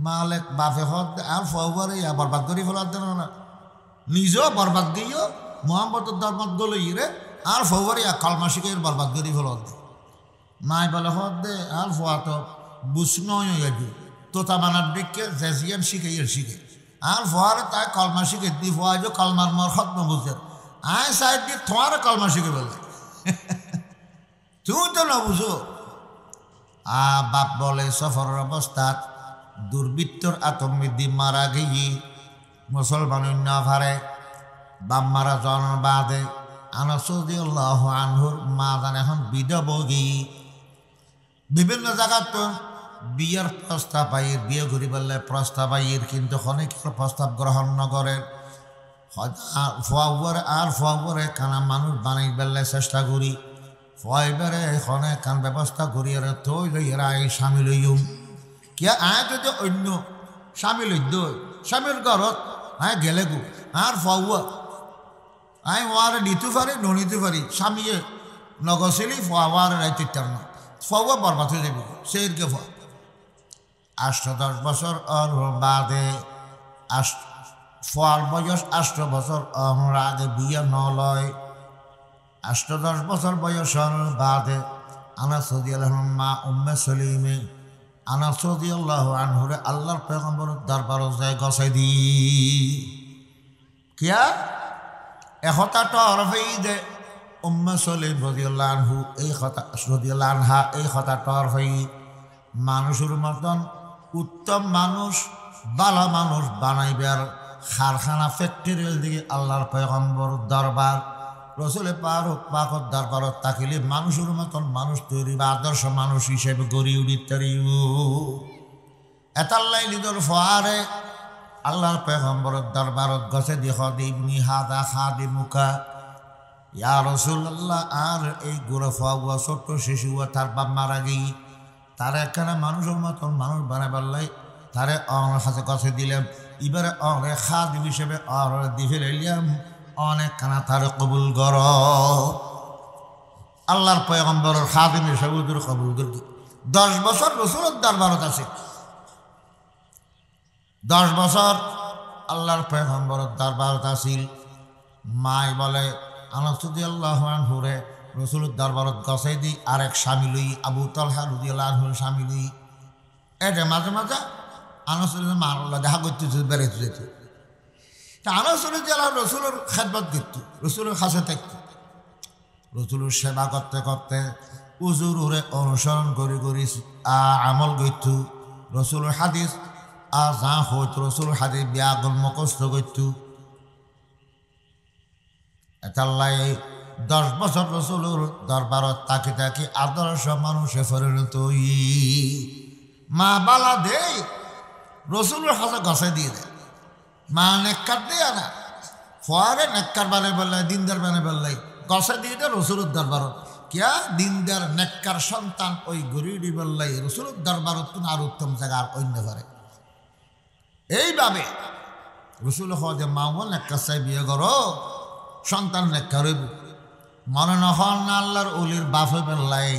মালেক বাপে হদ আর ফোয়ারে বরবাদ করি ফেলার দেন না নিজেও বরবাদ দিও মোহাম্মদের ধর্মত গলই রে আর ফোয়ারে কলমা শিকার বরবাদ করি ফেলার দে মাই বলে হদ দে আর ফোয়া তো বুঝনয় হয়ে তোতা বানার দিকে জেজিয়ান শিখে আর ফোয়ারে তাই কলমা শিখে দি ফোয়া যে কলমার মর খত্ম বুঝে আয় সাইড দিয়ে তোমার কলমা শিখে বলে তুমি তো না বুঝো বাপ বলে সফরের অবস্থাত দুর্বৃত্তর আতঙ্কবিদ্যি মারা গিয়ে মুসলমান না ভারে বাপ মারা জন বাদে আনাস রাদিয়াল্লাহু আনহুর মা জান এখন বিধবগী বিভিন্ন জায়গার তো বিয়ের প্রস্তাব আইয়ের বিয়ে ঘুরি বললে প্রস্তাব আইয়ের কিন্তু অনেকের প্রস্তাব গ্রহণ নগরের ফোয়ারে কানা মানুষ বানাই বেললে চেষ্টা করি ফয়বারে এখানে কান ব্যবস্থা করি আর তৈ লই এরা এই স্বামী লইম কিয়া আয় যদি অন্য স্বামী লই দই স্বামীর ঘরত আয় গেলে গু আর ফওয়া আয় ওয়ারে নিতে পারি ননিতে পারি স্বামীয়ে নগছিলি ফোয়ারে রাইতাম না ফওয়া বরবাদ হয়ে যাবে সেইরকে ফোয়া 8-10 বছর বাদে ফোয়ার বয়স 8 বছর আগে বিয়ে নলয় 8-10 বছর বয়সের বাদে আনাস রাদিয়াল্লাহু আনহু মা উম্মে সলিমে আনাস রাদিয়াল্লাহু আনহুরে আল্লাহর পয়গম্বরের দরবারে যায় গছাই দি কিয়া একতা তরফেই দে উম্মে সলিম রাদিয়াল্লাহু আনহু এই কথা রাদিয়াল্লাহু আনহা এই কথা তরফেই মানুষের মতন উত্তম মানুষ ভালো মানুষ বানাইবার কারখানা ফ্যাক্টরির দিকে আল্লাহর পয়গম্বর দরবার রসুল পাকর দরবারত তাকিলে মানুষের মতন মানুষ তৈরি বা আদর্শ মানুষ হিসেবে গড়ি উঠিতে এতাল্লাই লিদর ফোয়ারে আল্লাহর পয়গম্বরের দরবারত গছে দি ইবনি হাদা খাদিমুকা ইয়া রাসূলুল্লাহ আর এই গোড়া ফোয়া ছোট্ট শিশু তার বাপ মারা গিয়ে তারা একখানা মানুষের মতন মানুষ বানাবার লাই তারে অনের হাতে গছে দিলাম এবারে অনে খাদিম হিসেবে অরে দি ফেলাইলাম অনেক খানা তারে কবুল কর আল্লাহর পয়গম্বরের খাদিম হিসেবে কবুল করি 10 বছর রসুলের দরবারত আছে, 10 বছর আল্লাহর পয়গম্বরের দরবারত আসিল। মাই বলে আনাস রাদিয়াল্লাহু আনহু রে রসুলের দরবারত গছাই দি আরেক স্বামী লই, আবু তালহা রাদিয়াল্লাহু আনহুর স্বামী লই। এটা মাঝে মাঝে আনাস মাল্লা দেখা করতে বেড়াইতে যেত। তা আনাস রাদিয়াল্লাহু রসুলের খেদমত করত, রসুলের কাছে থাকত, রসুলের সেবা করতে করতে উজুর উরে অনুসরণ করি করি আমল করত। রসুলের হাদিস যা হইত রসুলের হাদিস ব্যাগল মুখস্থ করত। এতাল্লাই 10 বছর রসুলের দরবারত তাকি তাকি আদর্শ মানুষে পরিণত মা বালা দে রসুলের হাতে গছে দিয়ে দেয়। মা নেককার দিয়ে না, ফোয়ারে নেককার বানে বললাই, দিনদার বানে বললাই, গছে দিয়ে দেয় রসুলের দরবারত। কিয়া দিনদার নেককার সন্তান ওই গরিবি বললাই রসুলের দরবারত আর উত্তম জায়গা আর অন্য পারে। এইভাবে রসুল যে মা নেককার চাই বিয়ে করো, সন্তান নেককার হইব। মনে নখন না আল্লাহর অলির বাফে বেল্লাই,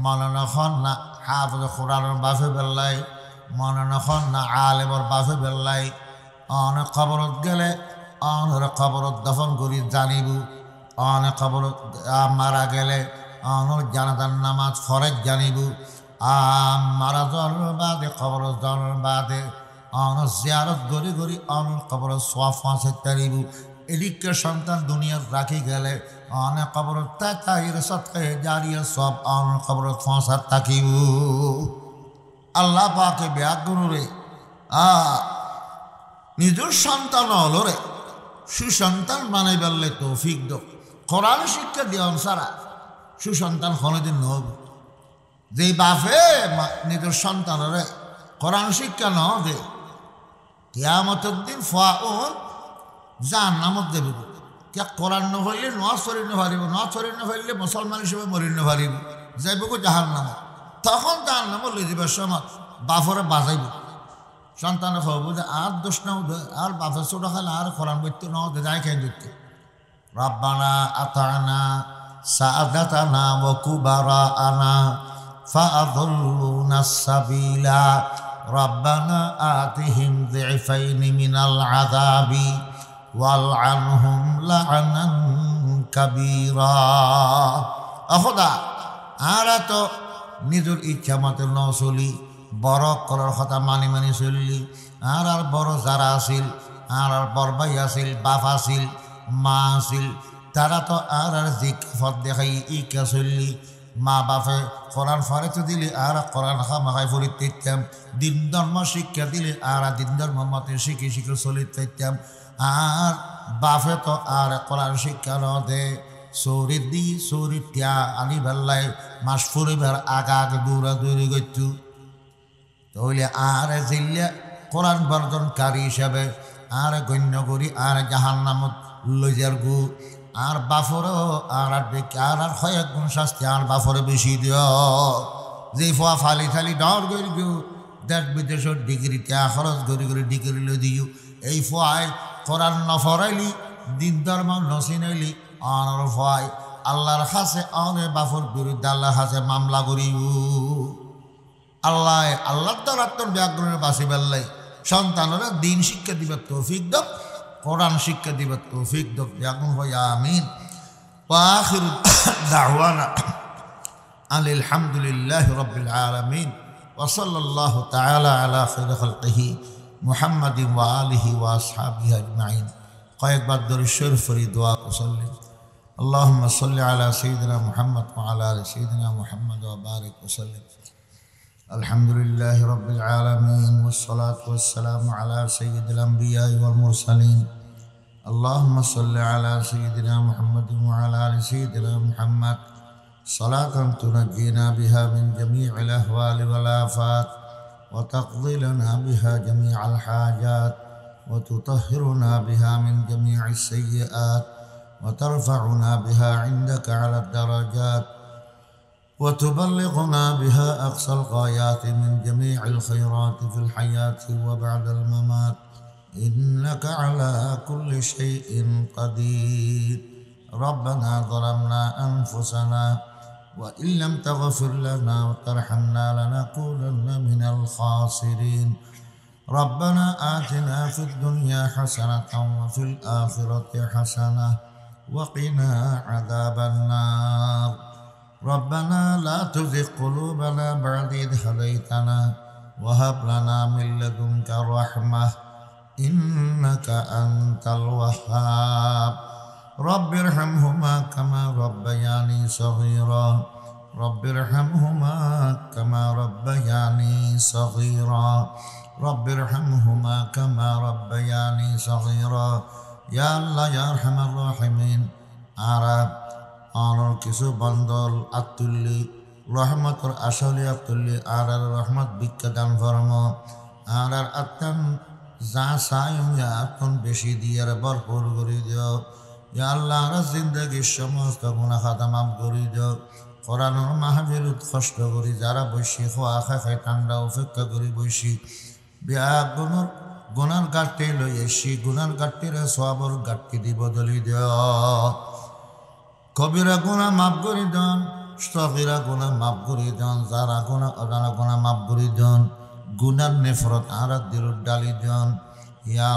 মনে নখন না হাফেজ কোরআনের বাফে বেল্লাই, মনে নখন না আলেমর বাফে বেল্লাই। অনেক খবরত গেলে অনেক খবরত দফন করি জানিব, অনেক খবরত মারা গেলে অনেক জানাজার নামাজ ফরজ জানিব। মারা যাওয়ার বাদে খবর যাওয়ার বাদে অনেক জিয়ারত গড়ি গড়ি অনেক খবর সোয়াব ফাঁসে তারিব। এদিকে সন্তান দুনিয়ার রাখি গেলে অনেক খবর তাইর সৎকায়ে জারিয়া সব অনেক খবর ফাঁসার থাকিব। আল্লাহ পাকে ব্যাগুন রে নিজের সন্তান হলো রে সুসন্তান বানাই বেললে তৌফিক দো। কোরআন শিক্ষা দিয়ন সারা সুসন্তান কোনোদিন নহব। যে বাপে নিজের সন্তানরে কোরআন শিক্ষা ন দে, কিয়ামতের দিন ফাউন জাহান্নামত দেবে। কে কোরআন নহইলে নোয়া চরি নপারিব, নোয়া চরি নপারিলে মুসলমান হিসেবে মরি নপারিব, যাইব গো জাহান্নামত। তখন জাহান্নামত লই যাবার সময় বাপরে বাজাইব। সন্তানে ভাবব যে আর দোষ নাও দে, আর বাপের ছোট খালে আর কোরআন বইতে নাও দে, যাই খাই দিতে। রাব্বানা আতানা সাআদাতানা ওয়া কুবারাআনা ফাআযাল্লুনা সাবিলা রাব্বানা আতিহিম যিফাইনি মিনাল আযাবি ওয়ালআনহুম লা'নান কাবীরা। খোদা আর তো নিজের ইচ্ছা মতো ন চলি, বড় করার কথা মানি মানি চললি। আর বড় যারা আছিল, আর বড় ভাই আছিল, বাপ আছিল, মা আছিল, তারা তো আর যে পথ দেখাই ইকা চললি। মা বাপে কোরআন ফারেতে দিলে আর কোরআন খামাখাই ফরিত থাকতাম, দিন ধর্ম শিক্ষা দিলে আর দিন ধর্ম মতে শিখে শিখে চলিত থাকতাম। আর বাপে তো আর কোরআন শিক্ষা ন দে, চৌরি দি চৌরি টিয়া আনি বেল্লাই মাস ফুরিবার আগা আগে দৌড়া দৌড়ি করতু। তাহলে আর জিল্লা কোরআন বর্জনকারী হিসাবে আর গণ্য করি আর জাহান্নামত লই যার গু। আর বাফরও আর আর কয়েক গুণ শাস্তি আর বাফরে বেশি দিও। যে ফোয়া ফালি ফালি ডর করি গিয়েও দেশ বিদেশের ডিগ্রিতে খরচ করি করে ডিগ্রি লই দিও। এই ফোয়ায় কোরআন নফরাইলি, দিন ধর্ম নচিনাইলি, অনর ফোয়ায় আল্লাহর কাছে অনে বাফর বিরুদ্ধে আল্লাহর কাছে মামলা করিব। আল্লাহ আল্লাহ তার ব্যাকরণের বাসি বেল্লাই সন্তানরা দিন শিক্ষা দিবার তৌফিক দক, কোরআন শিক্ষা দিবার তৌফিক দক। ব্যাকরণ হয় আমিন। ওয়া আখিরু দাওয়ানা আনিল হামদুলিল্লাহি রাব্বিল আলামিন ওয়া সাল্লাল্লাহু তাআলা আলা খায়রি খালকিহি মুহাম্মাদিন ওয়া আলিহি ওয়া আসহাবিহি আজমাইন। কয়েকবার দরুদ শরীফ পড়ি দোয়া করলেন। আল্লাহুম্মা সাল্লি আলা সাইয়্যিদিনা মুহাম্মদ ওয়া আলা আলি সাইয়্যিদিনা মুহাম্মদ ওয়া বারিক ওয়া সাল্লিম। আলহামদুলিল্লাহি রাব্বিল আলামিন ওয়াসসালাতু ওয়াসসালামু আলা সাইয়্যিদিল আমবিয়াই ওয়াল মুরসালিন। আল্লাহুম্মা সাল্লি আলা সাইয়্যিদিনা মুহাম্মাদিন ওয়া আলা আলি সাইয়্যিদিনা মুহাম্মদ সালাতান তুনাজ্জিনা বিহা মিন জামিইল আহওয়ালি ওয়াল আফাত ওয়া তাকদি লানা বিহা জামিআল হাজাত ওয়া তুতাহহিরুনা বিহা মিন জামিইস সাইয়্যাত ওয়া তারফাউনা বিহা ইনদাকা আলা দারাজাত وتبلغنا بها أقصى الغايات من جميع الخيرات في الحياة وبعد الممات إنك على كل شيء قدير. ربنا ظلمنا أنفسنا وإن لم تغفر لنا وترحمنا لنكونن من الخاسرين ربنا آتنا في الدنيا حسنة وفي الآخرة حسنة وقنا عذاب النار ربنا لا تزغ قلوبنا بعد إذ هديتنا وهب لنا من لدنك رحمة إنك أنت الوهاب رب ارحمهما كما ربياني صغيرا رب ارحمهما كما ربياني صغيرا رب ارحمهما كما ربياني صغيرا يا الله يا أرحم الراحمين عرب আনর কিছু বান্দল আতুল্লি রহমতর আসলে আতুল্লি আর রহমত ভিক্ষা দান ফরম আর আত্মন যা সায়ম আত্মন বেশি দিয়ে ভরপুর করে দিও ইয়া আল্লাহ আর জিন্দগির সমস্ত গুনাহ খাতা মাফ করে দিও কোরআনের মাহফিল কষ্ট করি যারা বসি খোয়া খায় ঠান্ডা অপেক্ষা করি বসি বিয়া গুনার গাঁটটি লই এসি গুনার গাঁটটিরে সবর গাঁটটি দি বদলি দিও কবিরা গুণা মাফ করি দেন সগীরা গুণা মাফ করি দেন যারা গুণা অজানা গুণা মাফ করি দেন গুনার নেফরত আর দিল ডালি দেন ইয়া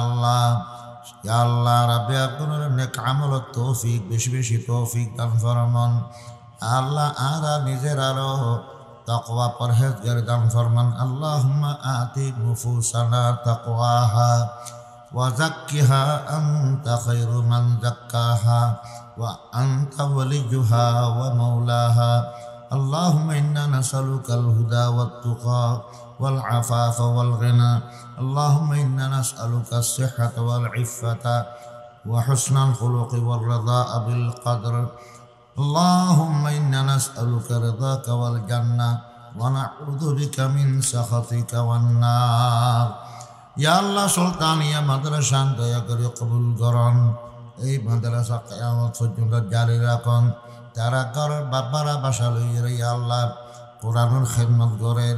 আল্লাহ রাব্বে আপনার নেক আমল তৌফিক বেশি বেশি তৌফিক দান ফরমান আল্লাহ আর নিজের আরো তাকওয়া পরহেজগার দান ফরমান আল্লাহুম্মা আতি নুফুসানা তাকওয়াহা ওয়া যাক্কিহা আনতা খায়রু মান যাক্কাহা وأنت وليها ومولاها اللهم إنا نسألك الهدى والتقى والعفاف والغنى اللهم إنا نسألك الصحة والعفة وحسن الخلق والرضاء بالقدر اللهم إنا نسألك رضاك والجنة ونعوذ بك من سخطك والنار يا الله سلطان يا مدرسة ديا كري قبول قرآن এই মাদ্রাসা কিয়ামত পর্যন্ত জারি রাখুন যারা ঘরের বাবারা বাসা লইয়া ইয়া আল্লাহ কোরআনের খেদমত করেন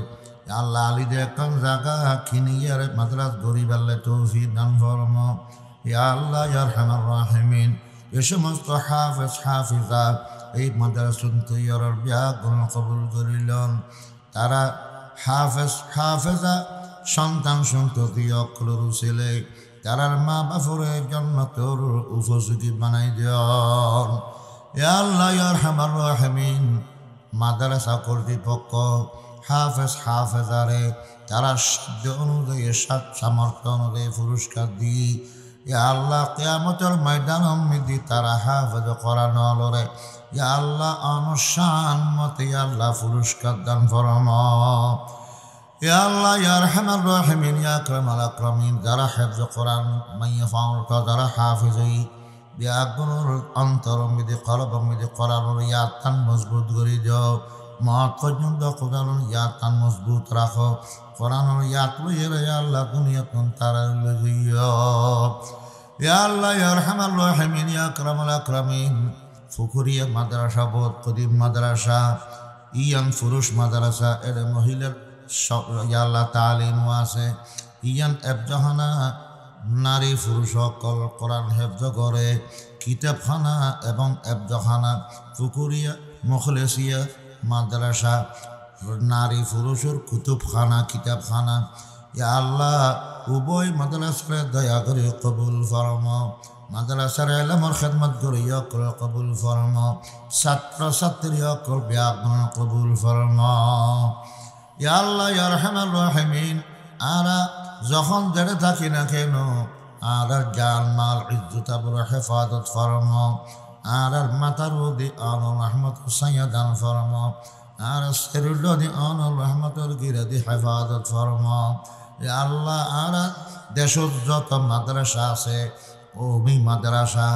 আল্লাহ আলীদের একটা জায়গা কিনিয়ার মাদ্রাস গরিব আল্লাহ তৌফিক দান ফরমা ইয়া আল্লাহ ইয়া আরহামার রাহিমিন এ সমস্ত হাফেজ হাফিজা এই মাদ্রাসা তৈয়ারের বিয়া গ্রহণ কবুল করিলেন তারা হাফেজ হাফেজা সন্তান সন্ততি অক্ষর ছেলে তারার মা বাপরের জান্নাতের উপযোগী বানাই দিন ইয়া আল্লাহ ইয়া আরহামার রাহিমিন মাদ্রাসা কর্তৃপক্ষ হাফেজ হাফেজারে তারা সাধ্য অনুযায়ী সামর্থ্য অনুযায়ী পুরস্কার দিই ইয়া আল্লাহ কিয়ামতের ময়দান মিদি তারা হাফেজ কোরআন লরে ইয়া আল্লাহ অনুশান মতে ইয়া আল্লাহ পুরস্কার দান ফরমা ইয়া আল্লাহ ইয়া আরহামার রাহিমিন ইয়া আকরামাল আকরামিন যারা হিফজ কোরআন মাইয়া ফাউল যারা হাফেজ বিয়া গুনুর অন্তর মিদি কলব মিদি কোরআনের ইয়াতান মজবুত করে দাও মত পর্যন্ত কোরআনের ইয়াতান মজবুত রাখো কোরআনের ইয়াত লইয়া ইয়া আল্লাহ দুনিয়াতুন তারা লইয়া ইয়া আল্লাহ ইয়া আরহামার রাহিমিন ইয়া আকরামাল আকরামিন ফুকুরিয়া মাদ্রাসা বহুত কদিম মাদ্রাসা ইয়ান পুরুষ মাদ্রাসা এর মহিলার ইয়া আল্লাহ তালিম আছে ইয়ান এফজাহানা নারী পুরুষ সকল কোরআন হেফজ করে কিতাবখানা এবং এফজাখানা পুকুরিয়া মুখলেসিয়া মাদ্রাসা নারী পুরুষের কুতুবখানা কিতাবখানা ইয়া আল্লাহ উভয় মাদ্রাসারে দয়া করে কবুল ফরমা মাদ্রাসার এলমর খেদমত করে কবুল ফরমা ছাত্র ছাত্রী অকল ব্যাকরণ কবুল ফরমা ইয়া আল্লাহ ইয়া আরহামার রাহিমিন আরা যখন জেড়ে থাকি না কেন আর জান মাল ইজ্জত আবর হেফাজত ফরমা আর মাতার দি আন রহমত হুসাইয়া দান ফরমা আর শরীর দি আন রহমতের গিরে দি হেফাজত ফরমা ইয়া আল্লাহ আর দেশত যত মাদ্রাসা আছে ওমি মাদ্রাসা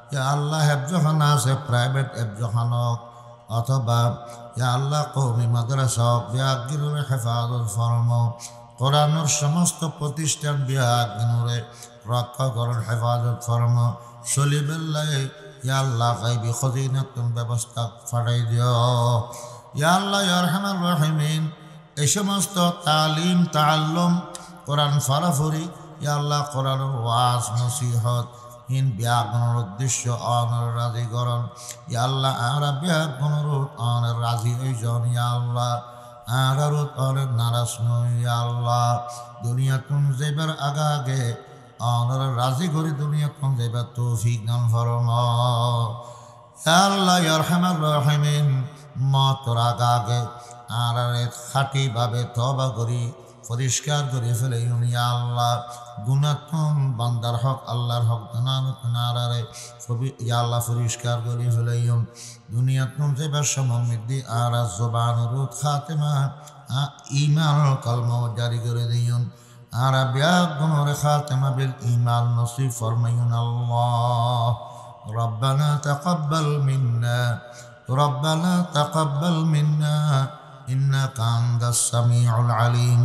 ইয়া আল্লাহ হেফজখানা আছে প্রাইভেট হেফজখানা অথবা ইয়া আল্লাহ কওমি মাদ্রাসা বিয়াগিরে হেফাজত ফরমা কোরআনের সমস্ত প্রতিষ্ঠান বিয়াগিরে রক্ষা করার হেফাজত ফরমা সলিবেল্লাহ ইয়া আল্লাহ গায়বি খজিনাতুন ব্যবস্থা ফাড়াই দিও ইয়া আল্লাহ ইয়া আরহামার রাহিমিন এই সমস্ত তালিম তাআল্লুম কোরআন ফারাফরি ইয়া আল্লাহ কোরআনের ওয়াজ নসিহত ইন ব্যাগনের উদ্দেশ্য অনর রাজি করন ইয়া আল্লাহ আমরা ব্যাগনের অনর রাজি হইজন ইয়া আল্লাহ আর অনেক নারাজ নই ইয়া আল্লাহ দুনিয়া তুম যাইবার আগে অনর রাজি করি দুনিয়া তুম যাইবার তৌফিক দান ফরমা ইয়া আল্লাহ ইয়া আরহামার রাহিমিন মতর আগে আর খাঁটি ভাবে তওবা করি পরিষ্কার করে ফেলে ইয়া আল্লাহ গুনাতন বান্দার হক আল্লাহর হক নারে ইয়া আল্লাহ পরিষ্কার করে ফেলে দুনিয়াত যাইবার সময় মধ্যে আর জবান রুত খাতেমা ইমান কলমা জারি করে দিয়ুন আর ব্যাগ গুণরে খাতেমা বিল ইমান নসিব ফরমাইন আল্লাহ ربنا تقبل منا ربنا تقبل منا إنك أنت السميع العليم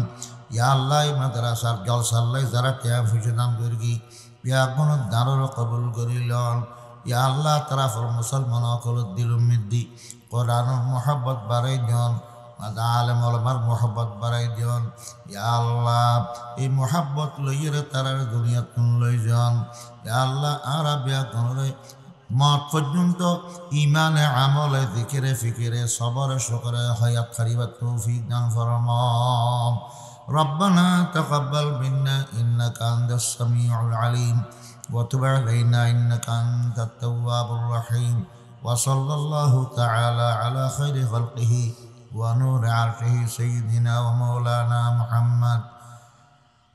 يا الله মাদ্রাসার জলসাল্লাই যারা টিয়া ফুসদান করি ইয়া কোন দারুল কবুল করিলন ইয়া আল্লাহ তারা ফর মুসলমান অকল দিল মিদ্দি কোরআনের মোহাব্বত বাড়াই দিন আলেম ওলামার মোহাব্বত বাড়াই দিন ইয়া আল্লাহ এই মোহাব্বত লইয়ে তারা দুনিয়া তুন লই যান ইয়া আল্লাহ আরা বিয়া কোনরে মত পর্যন্ত ইমানে আমলে জিকিরে ফিকিরে সবরে শুকরে হায়াত খারিবাত তৌফিক দান ফরমাম ربنا تقبل منا إنك أنت السميع العليم وتب علينا إنك أنت التواب الرحيم وصلى الله تعالى على خير خلقه ونور عرشه سيدنا ومولانا محمد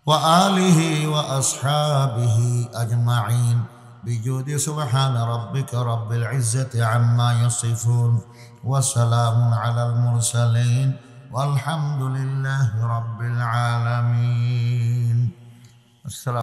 وآله وأصحابه أجمعين بجود سبحان ربك رب العزة عما يصفون وسلام على المرسلين والحمد لله رب العالمين. السلام